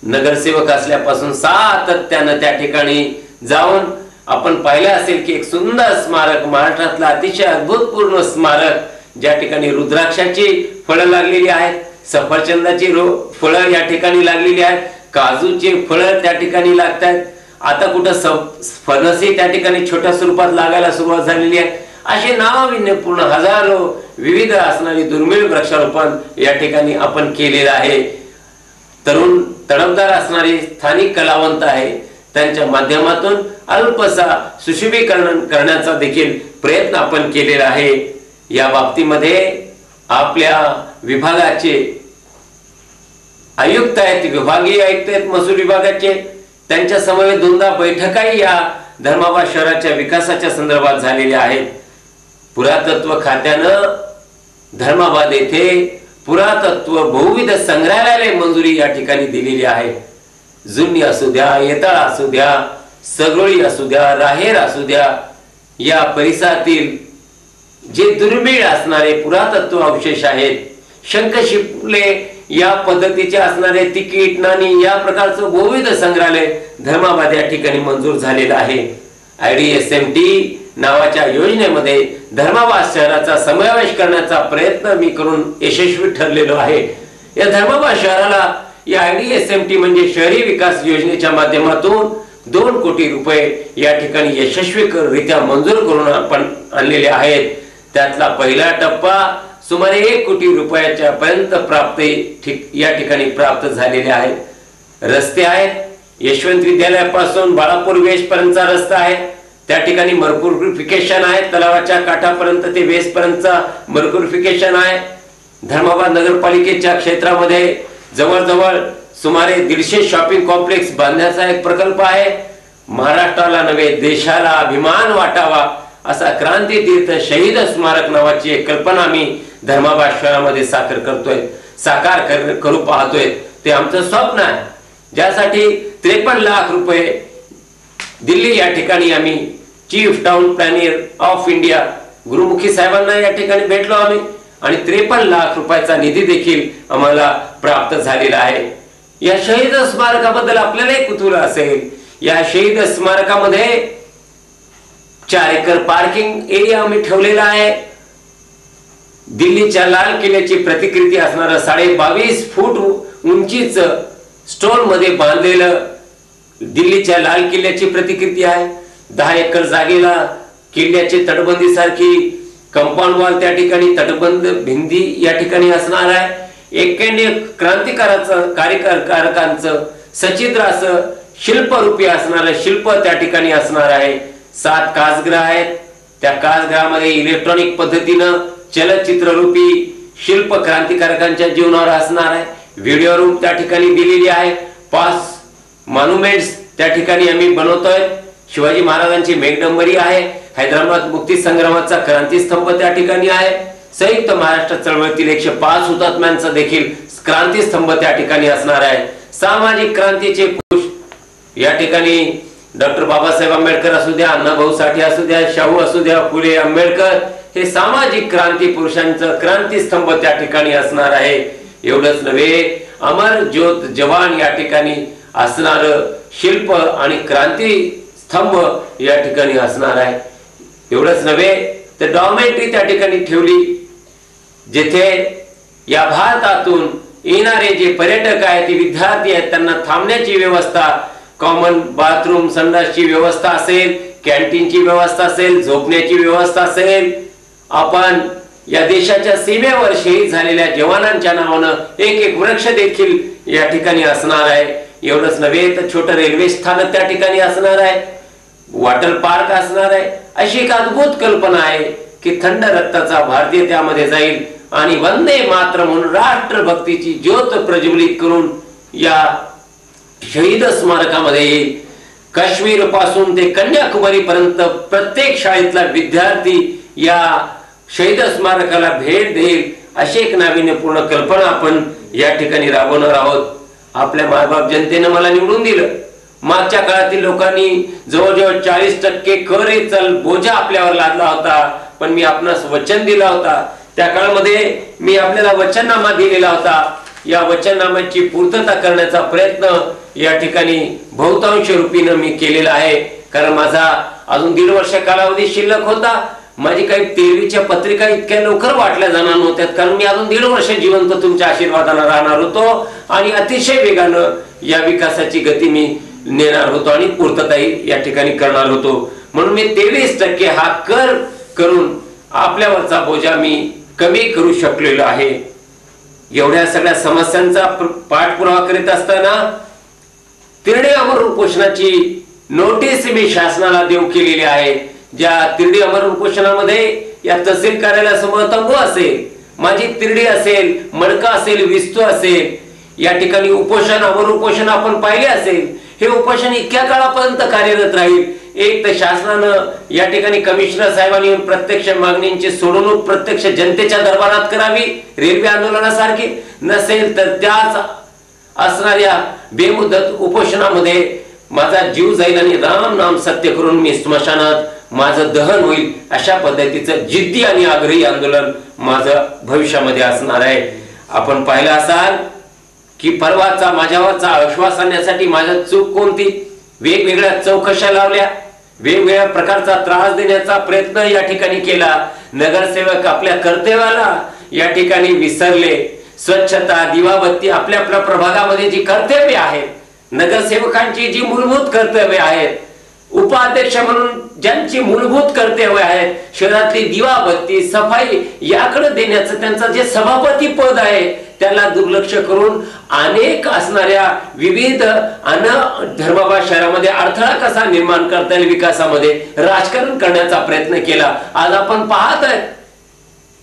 नगरसेवक असल्यापासून सातत्यानं त्या ठिकाणी जाऊन आपण पाहिलं असेल की एक सुंदर स्मारक, महाराष्ट्रातलं अतिशय अद्भुतपूर्ण स्मारक, ज्या ठिकाणी रुद्राक्षाची फळं लागलेली आहेत, सफरचंदाची फळं या ठिकाणी लागलेली आहेत, काजूची फळं त्या ठिकाणी लागतात, आता कुठं फणसी त्या ठिकाणी छोट्या स्वरूपात लागायला सुरुवात झालेली आहे. असे नाविन्यपूर्ण हजारो विविध असणारी दुर्मिळ वृक्षारोपण या ठिकाणी आपण केलेलं आहे. तरुण तडफदार असणारे स्थानिक कलावंत आहे, त्यांच्या माध्यमातून अल्पसा सुशोभीकरण करण्याचा देखील प्रयत्न आपण केलेला आहे. या बाबतीमध्ये आपल्या विभागाचे आयुक्त आहेत, विभागीय आयुक्त आहेत महसूल विभागाचे, त्यांच्या समवेत 2दा बैठकाही या धर्माबाद शहराच्या विकासाच्या संदर्भात झालेल्या आहेत. पुरातत्व खात्यानं धर्माबाद येथे पुरातत्व बहुविध संग्रहालयाला मंजुरी या ठिकाणी दिलेली आहे. जुनी असू द्या, येताळा असू द्या, सगळी असू द्या, राहेर असू द्या, या परिसरातील जे दुर्मिळ असणारे पुरातत्व अवशेष आहेत, शंखशिपले या पद्धतीचे असणारे तिकीट, नाणी या प्रकारचं बहुविध संग्रहालय धर्माबाद या ठिकाणी मंजूर झालेलं आहे. IDSMT नावाच्या योजनेमध्ये धर्माबाद शहराचा समावेश करण्याचा प्रयत्न मी करून यशस्वी ठरलेलो आहे. या धर्माबाद शहराला या IDSMT म्हणजे शहरी विकास योजनेच्या माध्यमातून 2 कोटी रुपये या ठिकाणी यशस्वीरित्या मंजूर करून आपण आणलेले आहेत. त्यातला पहिला टप्पा सुमारे 1 कोटी रुपयाच्या पर्यंत या ठिकाणी प्राप्त झालेले आहेत. रस्ते आहेत, यशवंत विद्यालयापासून बाळापूर वेस्ट पर्यंतचा रस्ता आहे, त्या ठिकाणी मर्क्युरिफिकेशन आहे, तलावाच्या काठापर्यंत ते वेस्ट पर्यंतचा मर्क्युरिफिकेशन आहे. धर्माबाद नगरपालिकेच्या क्षेत्रामध्ये जवळजवळ सुमारे 150 शॉपिंग कॉम्प्लेक्स बांधण्याचा एक प्रकल्प आहे. महाराष्ट्राला नव्हे देशाला अभिमान वाटावा असा क्रांती तीर्थ शहीद स्मारक नावाची एक कल्पना आम्ही धर्माबाद शहरामध्ये साकार करू पाहतोय. ते आमचं स्वप्न आहे, ज्यासाठी 53 लाख रुपये दिल्ली या ठिकाणी आम्ही chief town planner of India Gurumukhi साहेबांना या ठिकाणी भेटलो आम्ही आणि 53 लाख रुपयाचा निधी देखील आम्हाला प्राप्त झालेला आहे. या शहीद स्मारकाबद्दल आपल्याला कुतूहल असेल, या शहीद स्मारकामध्ये 4 एकर पार्किंग एरिया आम्ही ठेवलेला आहे. दिल्लीच्या लाल किल्ल्याची प्रतिकृती असणारं 22.5 फूट उंचीच स्टोन मध्ये बांधलेलं दिल्लीच्या लाल किल्ल्याची प्रतिकृती आहे. 10 एकर जागेला किल्ल्याची तटबंदी सारखी कंपाऊंड वॉल त्या ठिकाणी तटबंद भिंती या ठिकाणी असणार आहे. एक कार्यकारकांचं सचित्र असं शिल्परूपी असणारं शिल्प त्या ठिकाणी असणार आहे. 7 काचगृह आहेत, त्या काचगृहामध्ये इलेक्ट्रॉनिक पद्धतीनं चलचित्ररूपी शिल्प क्रांतिकारकांच्या जीवनावर असणार आहे. व्हिडिओ रूम त्या ठिकाणी दिलेली आहे. 5 मॉन्युमेंट्स त्या ठिकाणी आम्ही बनवतोय. शिवाजी महाराजांची मेघडंबरी आहे. हैदराबाद मुक्ती संग्रामाचा क्रांतीस्तंभ त्या ठिकाणी आहे. संयुक्त महाराष्ट्र चळवळीतील 105 हुतात्म्यांचा देखील क्रांतीस्तंभ त्या ठिकाणी असणार आहे. सामाजिक क्रांतीचे पुरुष या ठिकाणी डॉक्टर बाबासाहेब आंबेडकर असू द्या, अण्णाभाऊ साठे असू द्या, शाहू असू द्या, फुले आंबेडकर हे सामाजिक क्रांती पुरुषांचं क्रांतीस्तंभ त्या ठिकाणी असणार आहे. एवढंच नव्हे, अमर ज्योत जवान या ठिकाणी असणार शिल्प आणि क्रांती स्तंभ या ठिकाणी असणार आहे. एवढंच नव्हे तर डॉर्मेटरी त्या ठिकाणी ठेवली, जिथे या भारतातून येणारे जे पर्यटक आहेत, ते विद्यार्थी आहेत, त्यांना थांबण्याची व्यवस्था, कॉमन बाथरूम संडासची व्यवस्था असेल, कॅन्टीनची व्यवस्था असेल, झोपण्याची व्यवस्था असेल. आपण या देशाच्या सीमेवर शहीद झालेल्या जवानांच्या नावानं एक वृक्ष देखील या ठिकाणी असणार आहे. एवढंच नव्हे तर छोटं रेल्वे स्थानक त्या ठिकाणी असणार आहे, वॉटर पार्क असणार आहे. अशी एक अद्भुत कल्पना आहे की थंड रक्ताचा भारतीय त्यामध्ये जाईल आणि वंदे मातरम म्हणून राष्ट्रभक्तीची ज्योत प्रज्वलित करून या शहीद स्मारकामध्ये येईल. काश्मीर पासून ते कन्याकुमारी पर्यंत प्रत्येक शाळेतला विद्यार्थी या शहीद स्मारकाला भेट देईल. अशी एक नाविन्यपूर्ण कल्पना आपण या ठिकाणी राबवणार आहोत. आपल्या मायबाप जनतेने मला निवडून दिलं. मागच्या काळातील लोकांनी जवळजवळ 40% कर बोजा आपल्यावर लादला होता, पण मी आपणास वचन दिला होता. त्या काळामध्ये मी आपल्याला वचननामा दिलेला होता. या वचननाम्याची पूर्तता करण्याचा प्रयत्न या ठिकाणी बहुतांश रूपीनं मी केलेला आहे. कारण माझा अजून 1.5 वर्ष कालावधी शिल्लक होता. माझी काही 13वीच्या पत्रिका इतक्या लवकर वाटल्या जाणार नव्हत्या, कारण मी अजून 1.5 वर्ष जिवंत तुमच्या आशीर्वादाला राहणार होतो आणि अतिशय वेगानं या विकासाची गती मी नेणार होतो आणि पूर्तताही या ठिकाणी करणार होतो. म्हणून मी 23% हा कर करून आपल्यावरचा बोजा मी कमी करू शकलेलो आहे. एवढ्या सगळ्या समस्यांचा पाठपुरावा करीत असताना तिरडे अमर उपोषणाची नोटीस मी शासनाला देऊ केलेली आहे. ज्या तिरडी अमर उपोषणामध्ये या तहसील कार्यालयासमोर तंबू असेल, माझी तिरडी असेल, मडका असेल, विस्तू असेल, या ठिकाणी उपोषण अमर उपोषण आपण पाहिले असेल. हे उपोषण इतक्या काळापर्यंत कार्यरत राहील. एक तर शासनानं या ठिकाणी कमिशनर साहेबांनी प्रत्यक्ष मागणींची सोडवणूक प्रत्यक्ष जनतेच्या दरबारात करावी, रेल्वे आंदोलनासारखी. नसेल तर त्याच असणाऱ्या बेमुदत उपोषणामध्ये माझा जीव जाईल आणि राम नाम सत्य करून मी स्मशानात माझं दहन होईल. अशा पद्धतीचं जिद्दी आणि आग्रही आंदोलन माझं भविष्यामध्ये असणार आहे. आपण पाहिलं असाल की परवाचा माझ्यावरचा आश्वास आणण्यासाठी माझ्या चूक कोणती, वेगवेगळ्या चौकशा लावल्या, वेगवेगळ्या प्रकारचा त्रास देण्याचा प्रयत्न या ठिकाणी केला. नगरसेवक आपल्या कर्तव्याला या ठिकाणी विसरले. स्वच्छता, दिवाबत्ती, आपल्या आपल्या प्रभागामध्ये जी कर्तव्य आहेत, नगरसेवकांची जी मूलभूत कर्तव्य आहेत, उपाध्यक्ष म्हणून ज्यांची मूलभूत कर्तव्य आहेत, शहरातली दिवाबत्ती, सफाई याकडे देण्याचं त्यांचं जे सभापती पद आहे त्याला दुर्लक्ष करून अनेक असणाऱ्या विविध धर्माबा शहरामध्ये अडथळा कसा निर्माण करता येईल विकासामध्ये राजकारण करण्याचा प्रयत्न केला. आज आपण पाहत आहे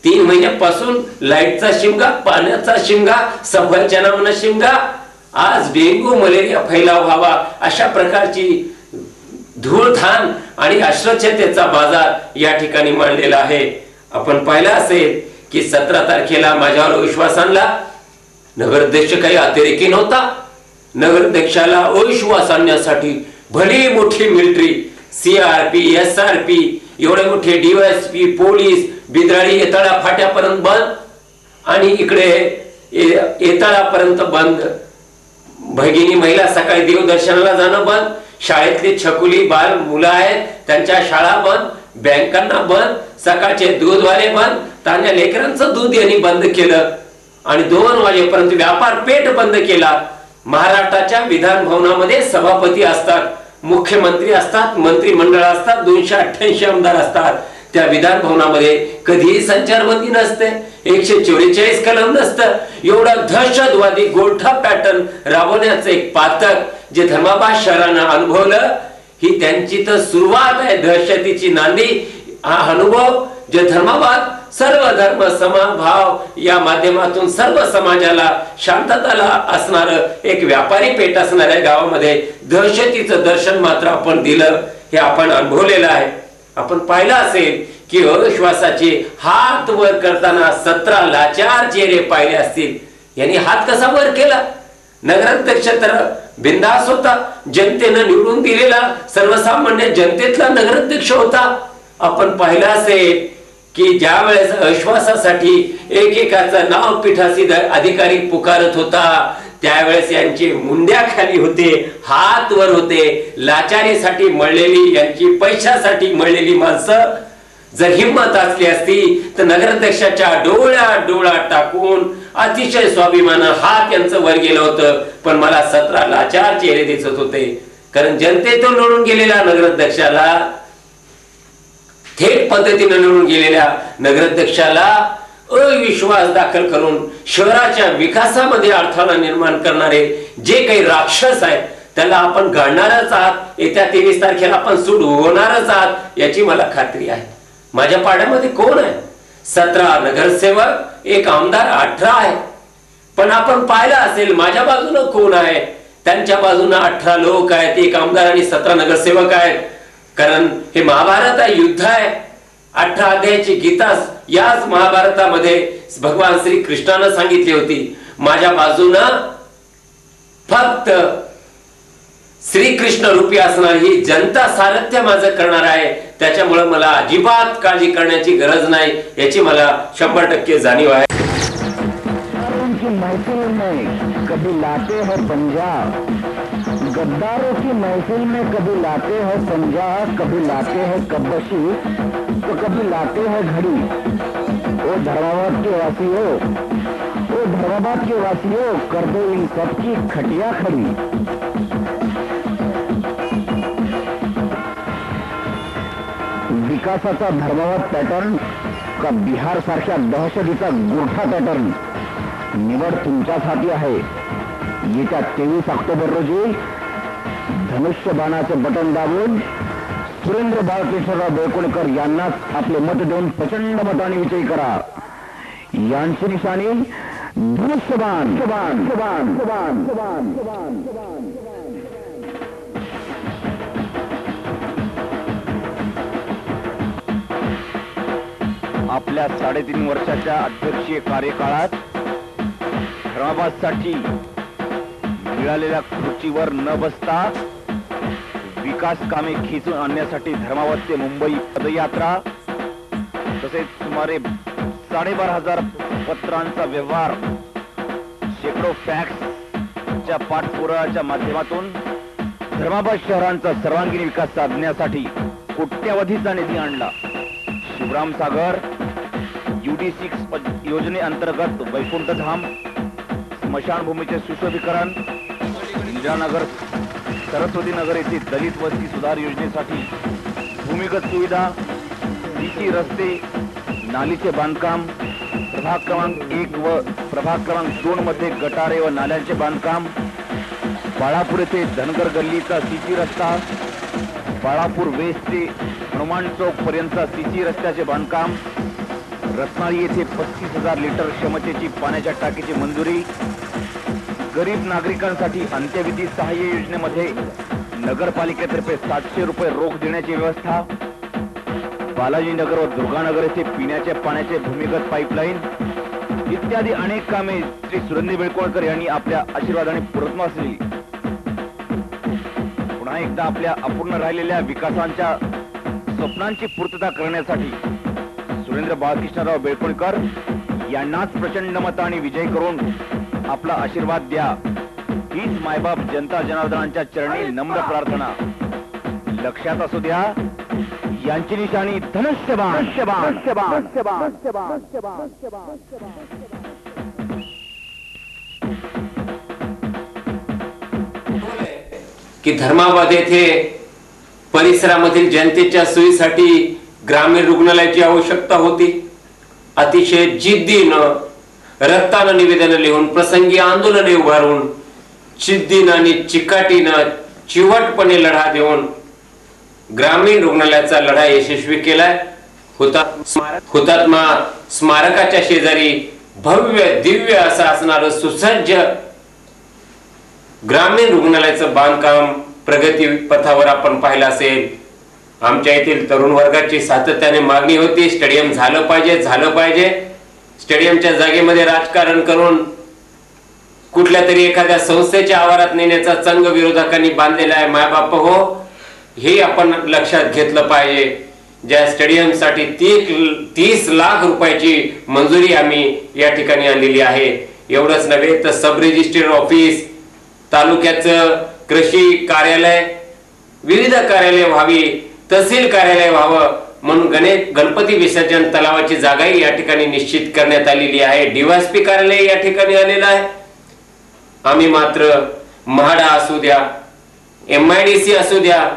3 महिन्यापासून लाईटचा शिमगा, पाण्याचा शिमगा, सफाईच्या नावानं शिमगा. आज डेंग्यू मलेरिया फैलाव व्हावा अशा प्रकारची धूळधान आणि अस्वच्छतेचा बाजार या ठिकाणी मांडलेला आहे. आपण पाहिलं असेल की 17 तारखेला माझ्यावर विश्वास आणला. नगराध्यक्ष काही अतिरेकी नव्हता. नगराध्यक्षाला अविश्वास आणण्यासाठी भली मोठी मिलिटरी, CRP, SRP, एवढे मोठे DYSP, पोलीस, बिद्राळी येताळा फाट्यापर्यंत बंद आणि इकडे येताळापर्यंत बंद. भगिनी महिला सकाळी देवदर्शनाला जाणं बंद. शाळेतली छकुली बाल मुलं आहेत त्यांच्या शाळा बंद, बँकांना बंद, सकाळचे दूधवाले बंद, तान्या लेकरांचं दूध यांनी बंद केलं आणि 2 वाजेपर्यंत व्यापार पेठ बंद केला. महाराष्ट्राच्या विधान भवनामध्ये सभापती असतात, मुख्यमंत्री असतात, मंत्रिमंडळ असतात, 288 आमदार असतात. त्या विधान भवनामध्ये कधीही संचारबंदी नसते, 144 कलम नसतं. एवढा दहशतवादी गोठा पॅटर्न राबवण्याचं एक पातक जे धर्माबाद शहरानं अनुभवलं, ही त्यांची तर सुरुवात आहे दहशतीची नांदी. हा अनुभव जे धर्माबाद सर्व धर्म समभाव या माध्यमातून सर्व समाजाला शांतताला असणार एक व्यापारी पेठ असणाऱ्या गावामध्ये दहशतीचं दर्शन मात्र आपण दिलं, हे आपण अनुभवलेलं आहे. आपण पाहिलं असेल की अविश्वासाचे हात वर करताना 17 लाचार चेहरे पाहिले असतील. यांनी हात कसा वर केला? नगराध्यक्ष तर बिंदास होता, जनतेनं निवडून दिलेला सर्वसामान्य जनतेतला नगराध्यक्ष होता. आपण पाहिलं असेल की ज्या वेळेस अश्वासासाठी एकेकाचं नाव पीठासीन अधिकारी पुकारत होता, त्यावेळेस यांचे मुंड्या खाली होते, हात वर होते. लाचारीसाठी मळलेली, यांची पैशासाठी मळलेली माणसं जर हिंमत असली असती तर नगराध्यक्षाच्या डोळा टाकून अतिशय स्वाभिमानानं हात यांचं वर गेलं होतं. पण मला 17 लाचार चेहरे दिसत होते, कारण जनतेतून निवडून गेलेल्या नगराध्यक्षाला, थेट पद्धतीने निवडून गेलेल्या नगराध्यक्षाला अविश्वास दाखल करून शहराच्या विकासामध्ये अडथळा निर्माण करणारे जे काही राक्षस आहेत त्याला आपण गाडणारच आहात. येत्या 23 तारखेला आपण सूड होणारच आहात याची मला खात्री आहे. माझ्या पाड्यामध्ये कोण आहे? 17 नगरसेवक, एक आमदार, 18 आहे. पण आपण पाहिलं असेल माझ्या बाजूनं कोण आहे? त्यांच्या बाजूनं 18 लोक आहेत, एक आमदार आणि 17 नगरसेवक आहेत. कारण हे महाभारत आहे, युद्ध आहे. 18 अध्यायाची गीता याच महाभारतामध्ये भगवान श्री कृष्णानं सांगितली होती. माझ्या बाजूनं फक्त श्रीकृष्ण रूपी असणार ही जनता सारथ्य माझं करणार आहे. त्याच्यामुळे मला अजिबात काळजी करण्याची गरज नाही याची मला 100% जाणीव आहे. उनकी महफिल में कभी लाते हैं पंजाब, गद्दारों की महफिल में कभी लाते हैं पंजाब, कभी लाते हैं कब्बशी तो कभी लाते हैं घड़ी. ओ धर्माबाद के वासियों, ओ धर्माबाद के वासियों, कर दो इन सबकी खटिया खड़ी. विकासाचा धर्मावाद पॅटर्न का बिहार सारख्या दहशतीचा गुरठा पॅटर्न, निवड तुमच्याच हाती आहे. येत्या 23 ऑक्टोबर रोजी धनुष्यबाणाचे बटन दाबून सुरेंद्र बाळकृष्णराव बेळकुणकर यांनाच आपले मत देऊन प्रचंड मताने विजयी करा. यांची निशाणी धनुष्यबाण. आपल्या 3.5 वर्षाच्या अध्यक्षीय कार्यकाळात धर्माबादसाठी मिळालेल्या खुर्चीवर न बसता विकास कामे खेचून आणण्यासाठी धर्माबाद ते मुंबई पदयात्रा, तसेच सुमारे 12,500 पत्रांचा व्यवहार, शेकडो फॅक्सच्या पाठपुराव्याच्या माध्यमातून धर्माबाद शहरांचा सर्वांगीण विकास साधण्यासाठी कोट्यवधीचा निधी आणला. शिवराम सागर UD6 योजनेअंतर्गत वैकुंठधाम स्मशानभूमीचे सुशोभीकरण, इंदिरानगर सरस्वती नगर येथे दलित वस्ती सुधार योजनेसाठी भूमिगत सुविधा, सीसी रस्ते, नालीचे बांधकाम, प्रभाग क्रमांक 1 व प्रभाग क्रमांक 2 मध्ये गटारे व नाल्यांचे बांधकाम, बाळापूर येथे धनगर गल्लीचा सीसी रस्ता, बाळापूर वेस्ट ते हनुमान चौक पर्यंतचा सीसी रस्त्याचे बांधकाम, रत्नागिरी येथे 35,000 लिटर क्षमतेची पाण्याच्या टाकीची मंजुरी, गरीब नागरिकांसाठी अंत्यविधी सहाय्य योजनेमध्ये नगरपालिकेतर्फे 700 रुपये रोख देण्याची व्यवस्था, बालाजीनगर व दुर्गानगर येथे पिण्याच्या पाण्याचे भूमिगत पाईपलाईन इत्यादी अनेक कामे श्री सुरेंद्र बेळकुणकर यांनी आपल्या आशीर्वादाने पूर्णत्वास दिली. पुन्हा एकदा आपल्या अपूर्ण राहिलेल्या विकासांच्या स्वप्नांची पूर्तता करण्यासाठी सुरेंद्र बाळकृष्णराव बेळकुणकर यांनाच प्रचंड मताने विजय करून आपला आशीर्वाद द्या, हीच मायबाप जनता जनार्दनांच्या चरणी नम्र प्रार्थना. लक्षात असू द्या, यांची निशाणी धनुष्यबाण. की धर्माबाद येथे परिसरामधील जनतेच्या सोयीसाठी ग्रामीण रुग्णालयाची आवश्यकता होती. अतिशय जिद्दीनं, रक्तानं निवेदन लिहून, प्रसंगी आंदोलने उभारून, जिद्दीनं आणि चिकाटीनं, चिवटपणे लढा देऊन ग्रामीण रुग्णालयाचा लढा यशस्वी केलाय. हुतात्मा स्मारकाच्या शेजारी भव्य दिव्य असं असणारं सुसज्ज ग्रामीण रुग्णालयाचं बांधकाम प्रगती पथावर आपण पाहिलं असेल. आमच्या येथील तरुण वर्गाची सातत्याने मागणी होती, स्टेडियम झालं पाहिजे. स्टेडियमच्या जागेमध्ये राजकारण करून कुठल्या तरी एखाद्या संस्थेच्या आवारात नेण्याचा चंग विरोधकांनी बांधलेला आहे. मायबाप हो, हे आपण लक्षात घेतलं पाहिजे ज्या स्टेडियमसाठी 30 लाख रुपयाची मंजुरी आम्ही या ठिकाणी आणलेली आहे. एवढंच नव्हे तर सब रजिस्ट्रार ऑफिस, तालुक्याचं कृषी कार्यालय, विविध कार्यालय व्हावी, तहसील कार्यालय व्हावं म्हणून गणपती विसर्जन तलावाची जागाही या ठिकाणी निश्चित करण्यात आलेली आहे. डीवायएसपी कार्यालय या ठिकाणी आलेलं आहे. आम्ही मात्र म्हाडा असू द्या, MIDC असू द्या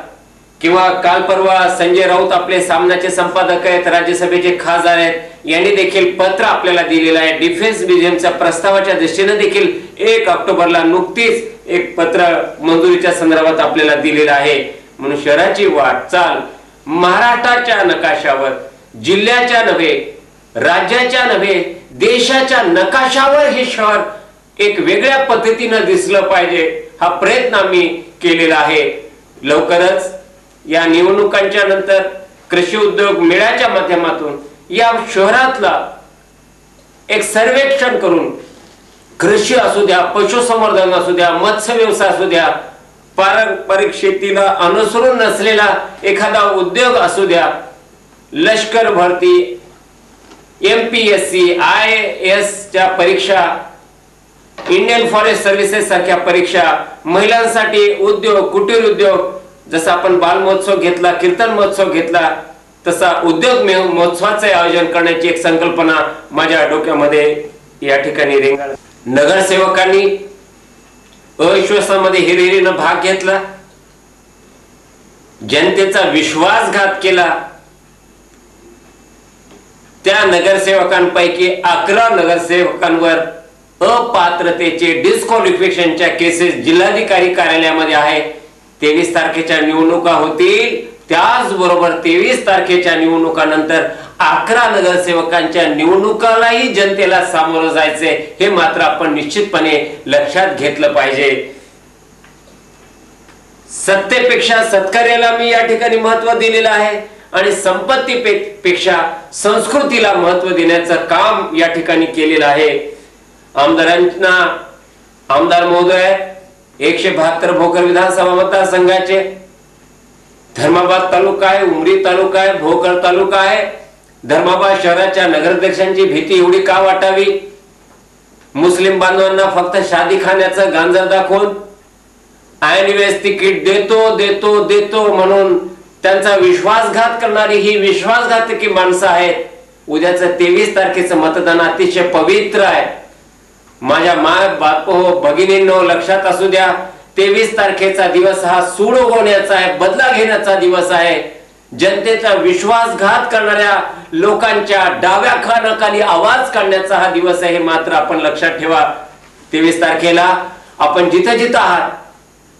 किंवा काल परवा संजय राऊत आपले सामनाचे संपादक आहेत, राज्यसभेचे खासदार आहेत, यांनी देखील पत्र आपल्याला दिलेलं आहे. डिफेन्स म्युझियमच्या प्रस्तावाच्या दृष्टीने देखील 1 ऑक्टोबरला नुकतीच एक पत्र मंजुरीच्या संदर्भात आपल्याला दिलेलं आहे. म्हणून शहराची वाटचाल महाराष्ट्राच्या नकाशावर, जिल्ह्याच्या नव्हे, राज्याच्या नव्हे, देशाच्या नकाशावर हे शहर एक वेगळ्या पद्धतीने दिसलं पाहिजे हा प्रयत्न आम्ही केलेला आहे. लवकरच या निवडणुकांच्या नंतर कृषी उद्योग मेळ्याच्या माध्यमातून या शहरातला एक सर्वेक्षण करून कृषी असू द्या, पशुसंवर्धन असू द्या, मत्स्य व्यवसाय असू द्या, पारंपरिक शेतीला अनुसरून नसलेला एखादा उद्योग असू द्या, लष्कर भरती, MPSC, IAS च्या परीक्षा, इंडियन फॉरेस्ट सर्व्हिसेस सारख्या परीक्षा, महिलांसाठी उद्योग, कुटीर उद्योग, जसं आपण बाल महोत्सव घेतला, कीर्तन महोत्सव घेतला, तसा उद्योग महोत्सवाचे आयोजन करण्याची एक संकल्पना माझ्या डोक्यामध्ये या ठिकाणी रेंगाळ. नगरसेवकांनी अविश्वासामध्ये हिरिरीनं भाग घेतला, जनतेचा विश्वासघात केला. त्या नगरसेवकांपैकी 11 नगरसेवकांवर अपात्रतेचे डिस्क्वालिफिकेशनच्या केसेस जिल्हाधिकारी कार्यालयामध्ये आहे. 23 तारखेच्या निवडणुका होतील, त्याचबरोबर 23 तारखेच्या निवडणुकानंतर 11 नगरसेवकांच्या निवडणुकालाही जनतेला सामोरं जायचे हे मात्र आपण निश्चितपणे लक्षात घेतलं पाहिजे. सत्तेपेक्षा सत्कार्याला मी या ठिकाणी महत्व दिलेलं आहे आणि संपत्तीपेक्षा संस्कृतीला महत्व देण्याचं काम या ठिकाणी केलेलं आहे. आमदारांना, आमदार महोदय 172 भोकर विधानसभा मतदारसंघाचे, धर्माबाद तालुका आहे, उमरी तालुका आहे, भोकर तालुका आहे. धर्माबाद शहराच्या नगराध्यक्षांची भीती एवढी का वाटावी? मुस्लिम बांधवांना फक्त शादी खाण्याचं गांजर दाखवून ऐनवेळेस तिकीट देतो देतो देतो म्हणून त्यांचा विश्वासघात करणारी ही विश्वासघातकी माणसं आहेत. उद्याचं 23 तारखेचं मतदान अतिशय पवित्र आहे. माझ्या माय बाप भगिनींनो लक्षात असू द्या, 23 तारखेचा दिवस हा सूड उगवण्याचा आहे, बदला घेण्याचा दिवस आहे. जनतेचा विश्वासघात करणाऱ्या लोकांच्या डाव्या खानाखाली आवाज काढण्याचा हा दिवस आहे. हे मात्र आपण लक्षात ठेवा. 23 तारखेला आपण जिथं जिथं आहात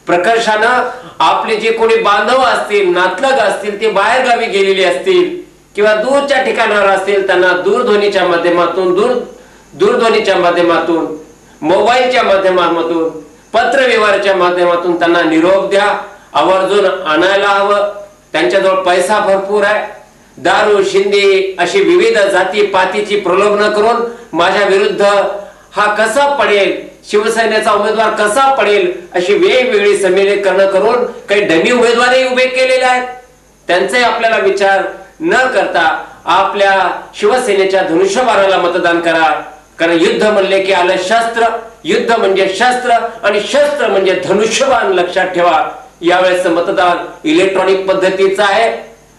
प्रकर्षानं आपले जे कोणी बांधव असतील, नातलग असतील, ते बाहेर गावी गेलेले असतील किंवा दूरच्या ठिकाणावर असतील, त्यांना दूरध्वनीच्या माध्यमातून, मोबाईलच्या माध्यमातून, पत्रव्यवहाराच्या माध्यमातून त्यांना निरोप द्या. आवर्जून आणायला हवं. त्यांच्याजवळ पैसा भरपूर आहे. दारू, शिंदे अशी विविध जाती पातीची प्रलोभन करून माझ्या विरुद्ध हा कसा पडेल, शिवसेनेचा उमेदवार कसा पडेल अशी वेगवेगळी समीकरणं करून काही डमी उमेदवारही उभे केलेले आहेत. त्यांचे आपल्याला विचार न करता आपल्या शिवसेनेच्या धनुष्यबाणाला मतदान करा. कारण युद्ध म्हणले की आलं शस्त्र, युद्ध म्हणजे शस्त्र आणि शस्त्र म्हणजे धनुष्यबाण. लक्षात ठेवा, यावेळेस मतदान इलेक्ट्रॉनिक पद्धतीचं आहे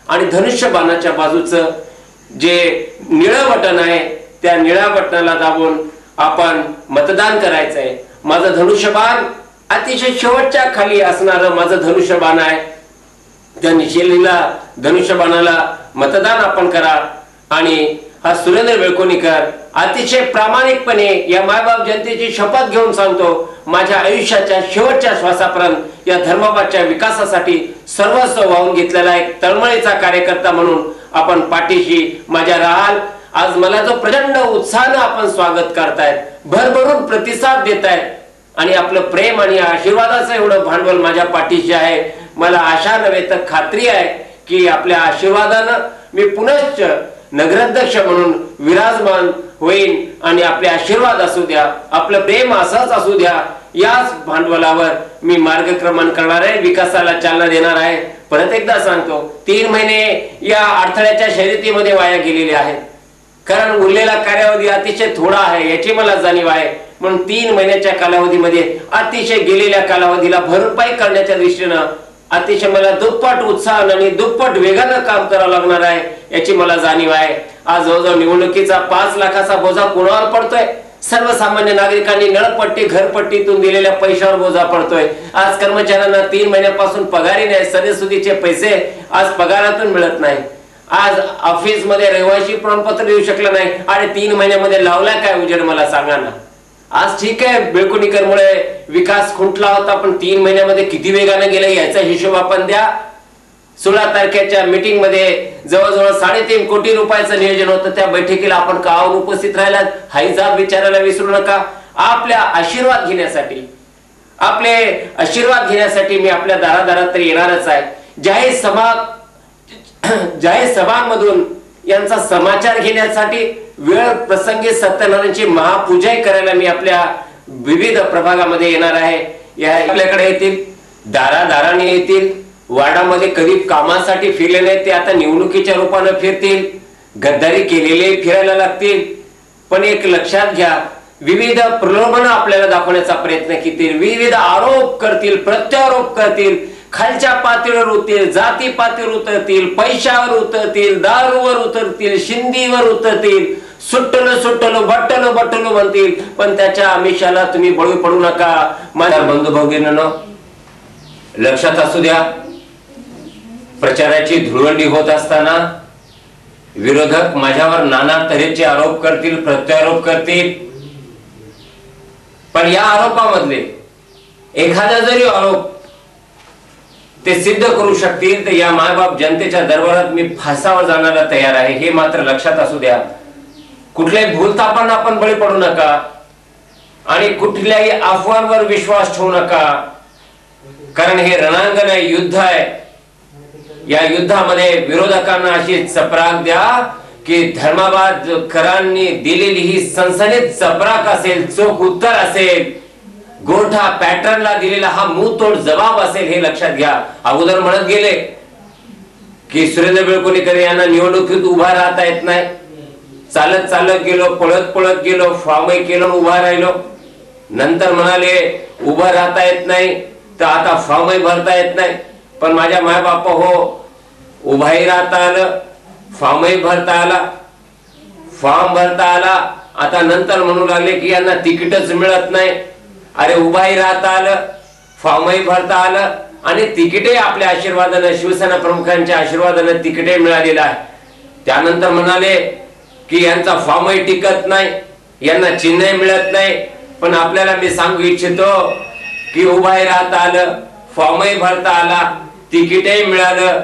आणि धनुष्यबाणाच्या बाजूचं जे निळं बटन आहे त्या निळ्या बटनाला दाबून आपण मतदान करायचंय. माझं धनुष्यबाण अतिशय शेवटच्या खाली असणारं माझं धनुष्यबाण आहे. त्या निशेलीला धनुष्यबाणाला मतदान आपण करा. आणि हा सुरेंद्र बेळकोणीकर अतिशय प्रामाणिकपणे या मायबाप जनतेची शपथ घेऊन सांगतो, माझ्या आयुष्याच्या शेवटच्या श्वासापर्यंत या धर्माबादच्या विकासासाठी सर्वस्व वाहून घेतलेला एक तळमळीचा कार्यकर्ता म्हणून आपण पाठीशी माझ्या राहाल. आज मला जो प्रचंड उत्साहानं आपण स्वागत करतायत, भरभरून प्रतिसाद देतायत आणि आपलं प्रेम आणि आशीर्वादाचं एवढं भांडवल माझ्या पाठीशी आहे. मला आशा नव्हे तर खात्री आहे की आपल्या आशीर्वादानं मी पुनश्च नगराध्यक्ष म्हणून विराजमान होईल आणि आपले आशीर्वाद असू द्या, आपलं प्रेम असंच असू द्या. याच भांडवलावर मी मार्गक्रमण करणार आहे, विकासाला चालना देणार आहे. परत एकदा सांगतो, 3 महिने या अडथळ्याच्या शर्यतीमध्ये वाया गेलेले आहेत, कारण उरलेला कालावधी अतिशय थोडा आहे याची मला जाणीव आहे. म्हणून 3 महिन्याच्या कालावधीमध्ये अतिशय गेलेल्या कालावधीला भरपाई करण्याच्या दृष्टीनं अतिशय मला दुप्पट उत्साहानं आणि दुप्पट वेगानं काम करावं लागणार आहे याची मला जाणीव आहे. आज जवळजवळ निवडणुकीचा 5 लाखाचा बोजा कोणावर पडतोय? सर्वसामान्य नागरिकांनी नळपट्टी घरपट्टीतून दिलेल्या पैशावर बोजा पडतोय. आज कर्मचाऱ्यांना 3 महिन्यापासून पगारी नाही, सदस्यसुदीचे पैसे आज पगारातून मिळत नाही. आज ऑफिस मध्ये रहिवासी प्रमाणपत्र देऊ शकलं नाही आणि 3 महिन्यामध्ये लावला काय उजेड मला सांगा ना. आज ठीक आहे, बेळकुणीकरमुळे विकास खुंटला होता, पण 3 महिन्यामध्ये किती वेगाने गेले याचा हिशोब आपण द्या. 16 तारखेच्या मीटिंग मध्ये जवळजवळ 3.5 कोटी रुपयाचं नियोजन होतं. त्या बैठकीला आपण का उपस्थित राहिलात हाही जाब विचारायला विसरू नका. आपल्या आशीर्वाद घेण्यासाठी मी आपल्या दारादारात तरी येणारच आहे. जाहीर सभांमधून यांचा समाचार घेण्यासाठी वेळ प्रसंगी सत्यनारायणची महापूजाही करायला मी आपल्या विविध प्रभागामध्ये येणार आहे. या आपल्याकडे येतील, दारादाराने येतील. वार्डामध्ये कधी कामासाठी फिरले नाही ते आता निवडणुकीच्या रूपाने फिरतील. गद्दारी केलेले फिरायला लागतील. पण एक लक्षात घ्या, विविध प्रलोभन आपल्याला दाखवण्याचा प्रयत्न करतील, विविध आरोप करतील, प्रत्यारोप करतील, खालच्या पातळीवर उतरतील, जाती पातळीवर उतरतील, पैशावर उतरतील, दारूवर उतरतील, शिंदीवर उतरतील, सुट्टलो बट्टलो म्हणतील. पण त्याच्या आमिषाला तुम्ही बळी पडू नका. माझ्या बंधू भगिनींनो, लक्षात असू द्या, प्रचाराची धुळवंडी होत असताना विरोधक माझ्यावर नाना तऱ्हेचे आरोप करतील, प्रत्यारोप करतील. पण या आरोपामधले एखादा जरी आरोप ते सिद्ध करू शकतील तर या मायबाप जनतेच्या दरबारात मी फासावर जाण्याला तयार आहे, हे मात्र लक्षात असू द्या. कुठल्याही भूलथापांना आपण बळी पडू नका आणि कुठल्याही अफवांवर विश्वास ठेवू नका, कारण हे रणांगण आहे, युद्ध आहे. या युद्धामध्ये विरोधकांना अशी चपराक द्या की धर्माबादकरांनी दिलेली ही सनसनीत चपराक असेल, चोख उत्तर असेल, गोठा पॅटर्नला दिलेला हा मुंहतोड जबाब असेल, हे लक्षात घ्या. अगोदर म्हणत गेले की सुरेंद्र बेळकुणीकर यांना निवडणुकीत उभा राहता येत नाही. चालत गेलो, पळत गेलो, फॉर्मही केलं, उभा राहिलो. नंतर म्हणाले उभा राहता येत नाही तर आता फॉर्मही भरता येत नाही. पण माझ्या मायबापा हो, उभाही राहता आलं, फॉर्मही भरता आला, फॉर्म भरता आला. आता नंतर म्हणू लागले की यांना तिकीटच मिळत नाही. अरे, उभाही राहता आलं, फॉर्मही भरता आलं आणि तिकीटही आपल्या आशीर्वादानं, शिवसेना प्रमुखांच्या आशीर्वादानं तिकीटही मिळालेलं आहे. त्यानंतर म्हणाले की यांचा फॉर्मही टिकत नाही, यांना चिन्हही मिळत नाही. पण आपल्याला मी सांगू इच्छितो की उभाही राहता आलं, फॉर्मही भरता आला, तिकीटही मिळालं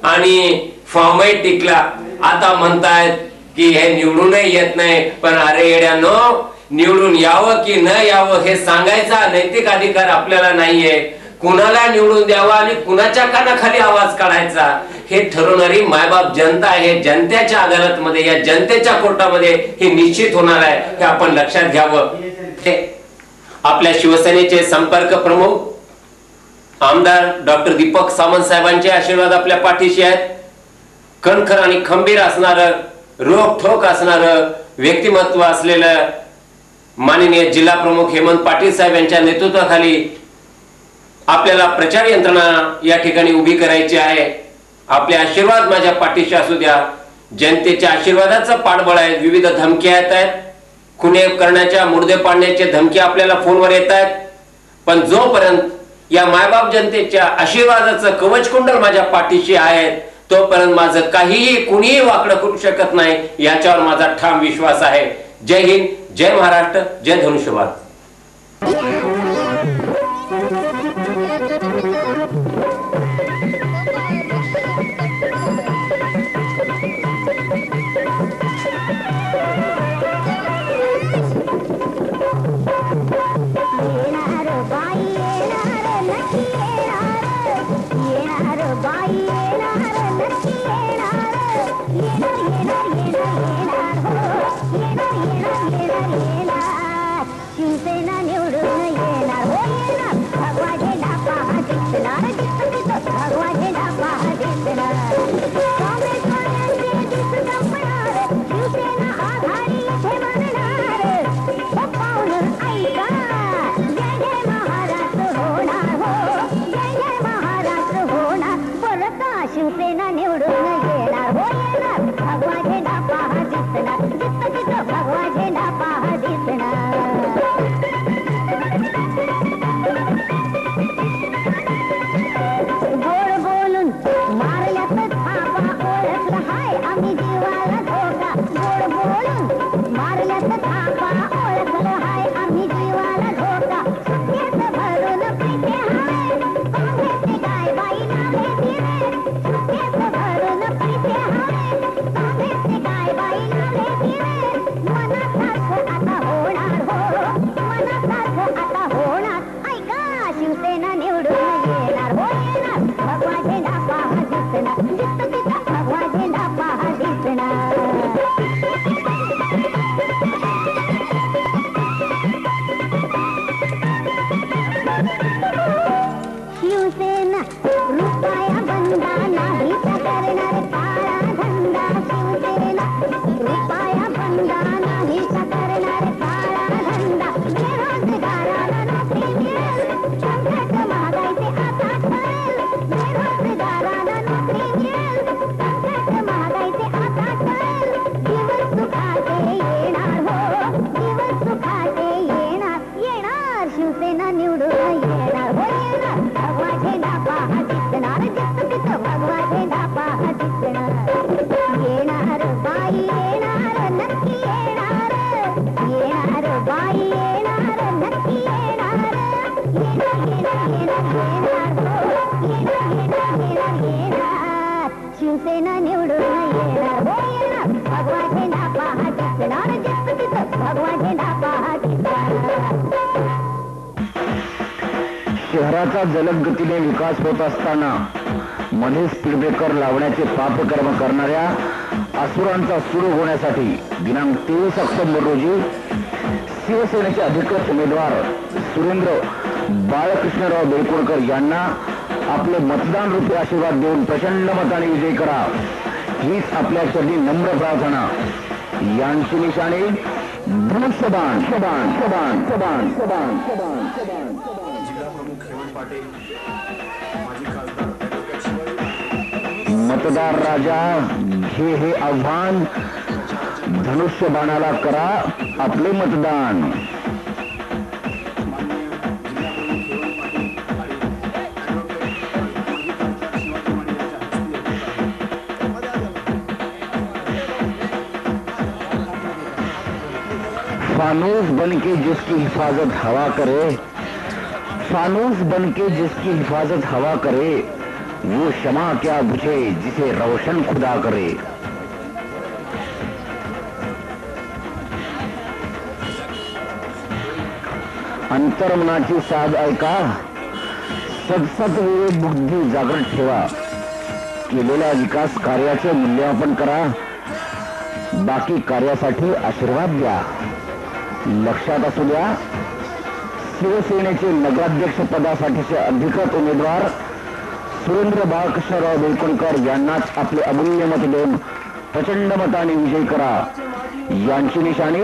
आणि फॉर्मही टिकला. आता म्हणतायत की हे निवडूनही येत नाही. पण अरे येड्यानो, निवडून यावं की न यावं हे सांगायचा नैतिक अधिकार आपल्याला नाहीये. कुणाला निवडून द्यावा आणि कुणाच्या कानाखाली आवाज काढायचा हे ठरवणारी मायबाप जनता आहे. जनतेच्या अदालतमध्ये, या जनतेच्या कोर्टामध्ये हे निश्चित होणार आहे, हे आपण लक्षात घ्यावं. आपल्या शिवसेनेचे संपर्क प्रमुख आमदार डॉक्टर दीपक सावंत साहेबांचे आशीर्वाद आपल्या पाठीशी आहेत. कणखर आणि खंबीर असणारं, रोखठोक असणारं व्यक्तिमत्व असलेलं माननीय जिल्हा प्रमुख हेमंत पाटील साहेब यांच्या नेतृत्वाखाली आपल्याला प्रचार यंत्रणा या ठिकाणी उभी करायची आहे. आपले आशीर्वाद माझ्या पाठीशी असू द्या. जनतेच्या आशीर्वादाचं पाठबळ आहे. विविध धमक्या येत आहेत, खुने करण्याच्या, मुर्दे पाडण्याचे धमकी आपल्याला फोनवर येत आहेत. पण जोपर्यंत या मायबाप जनतेच्या आशीर्वादाचं कवचकुंडल माझ्या पाठीशी आहे तोपर्यंत माझं काहीही कुणीही वाकडं करू शकत नाही, याच्यावर माझा ठाम विश्वास आहे. जय हिंद, जय महाराष्ट्र, जय धनुष्यबाण. शिवसेना शिवसेना निवडून येणार हो येणार भगवा झेंडा पहा दिसणार जिथं तिथं भगवा झेंडा पहा दिसणार येणार बाई येणार नक्की येणार येणार बाई येणार नक्की येणार येणार येणार येणार येणार येणार शिवसेना निवडून येणार हो येणार भगवा झेंडा पहा दिसणार जिथं तिथं भगवा झेंडा पहा दिसणार शहराचा जलद गतीने विकास होत असताना मध्ये स्पीड ब्रेकर लावण्याचे पापकर्म करणाऱ्या असुरांचा सुरू होण्यासाठी दिनांक 23 ऑक्टोबर रोजी शिवसेनेचे अधिकृत उमेदवार सुरेंद्र बाळकृष्णराव बेळकुणकर यांना आपले मतदान रूपी आशीर्वाद देऊन प्रचंड मताने विजयी करा हीच आपल्या चरणी नम्र प्रार्थना. यांची निशाणी धनुष्यबाण शबाण शबाण शबाण शबाण शबाण शबाण. मतदार राजा घे हे आव्हान धनुष्यबाणाला करा आपले मतदान. फानूस बनके जिसकी हिफाजत हवा करे फानूस बनके जिसकी हिफाजत हवा करे वो शमा क्या बुझे जिसे रोशन खुदा करे. अंतर्मनाची साध ऐका सतसत विवेक बुद्धी जागृत ठेवा केलेल्या विकास कार्याचे मूल्यमापन करा बाकी कार्यासाठी आशीर्वाद द्या. लक्षात असू द्या शिवसेनेचे नगराध्यक्ष पदासाठीचे अधिकृत उमेदवार सुरेंद्र बाळकृष्णराव बेळकुणकर यांनाच आपले अमूल्य मत देऊन प्रचंड मताने विजयी करा. यांची निशाणी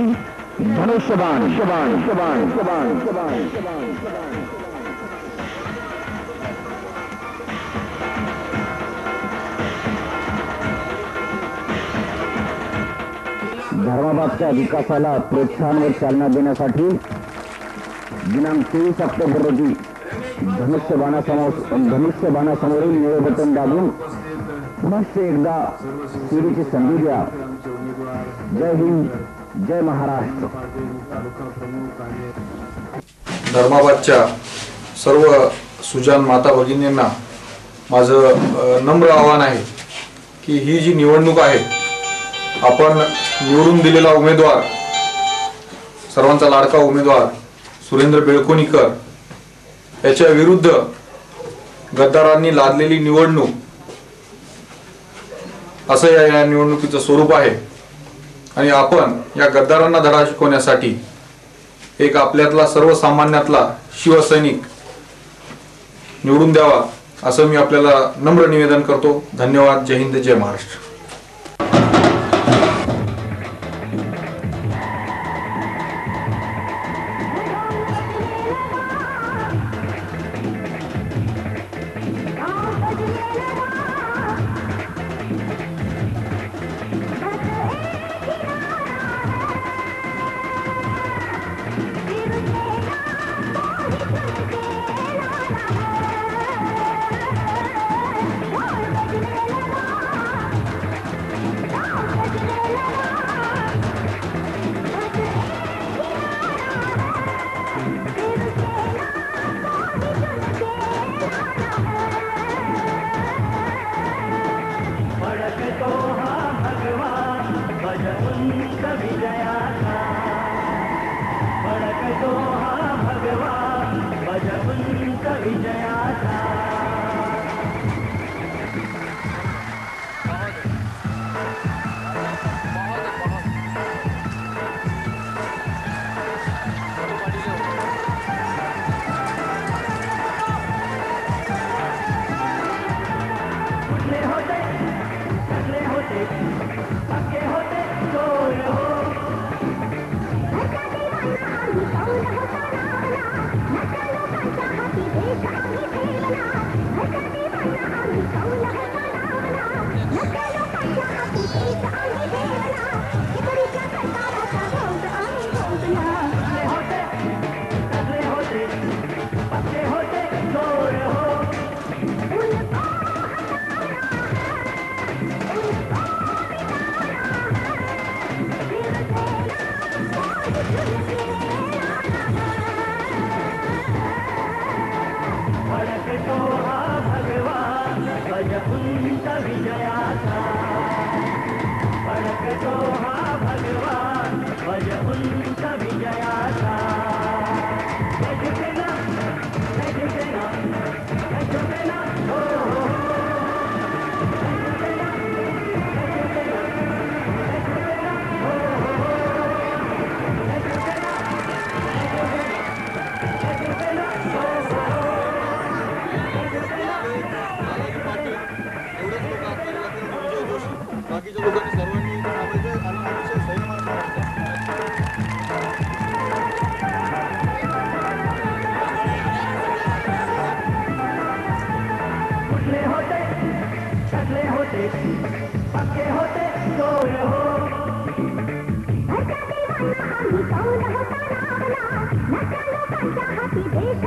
धनुष्यबाण शबाण शबाण शबाण शबाण शबाण. धर्माबादच्या विकासाला प्रोत्साहन व चालना देण्यासाठी दिनांक 23 ऑक्टोबर रोजी धनुष्यबाणासमोरील निळे बटन दाबून पुनश्च एकदा शिडीची संधी द्या. जय हिंद जय महाराष्ट्र. धर्माबादच्या सर्व सुजान माता भगिनींना माझं नम्र आव्हान आहे की ही जी निवडणूक आहे आपण निवडून दिलेला उमेदवार सर्वांचा लाडका उमेदवार सुरेंद्र बेळकुणकर याच्या विरुद्ध गद्दारांनी लादलेली निवडणूक असं या निवडणुकीचं स्वरूप आहे आणि आपण या गद्दारांना धडा शिकवण्यासाठी एक आपल्यातला सर्वसामान्यातला शिवसैनिक निवडून द्यावा असं मी आपल्याला नम्र निवेदन करतो. धन्यवाद. जय हिंद जय महाराष्ट्र. फडकतो हा भगवान वैकुंठ विजयाचा फडकतो हा भगवान वैकुंठ विजयाचा जय शिवसेना जय शिवसेना जय शिवसेना हो हो बाकीच्या लोकांनी सर्वांनी इथे थांबायचं आणि अतिशय संयमाने थांबायचं. कुठले होते कसले होते पक्के होते चोर हो घरच्या देवांना आम्ही कौल होता लावला नका लोकांच्या हाती देश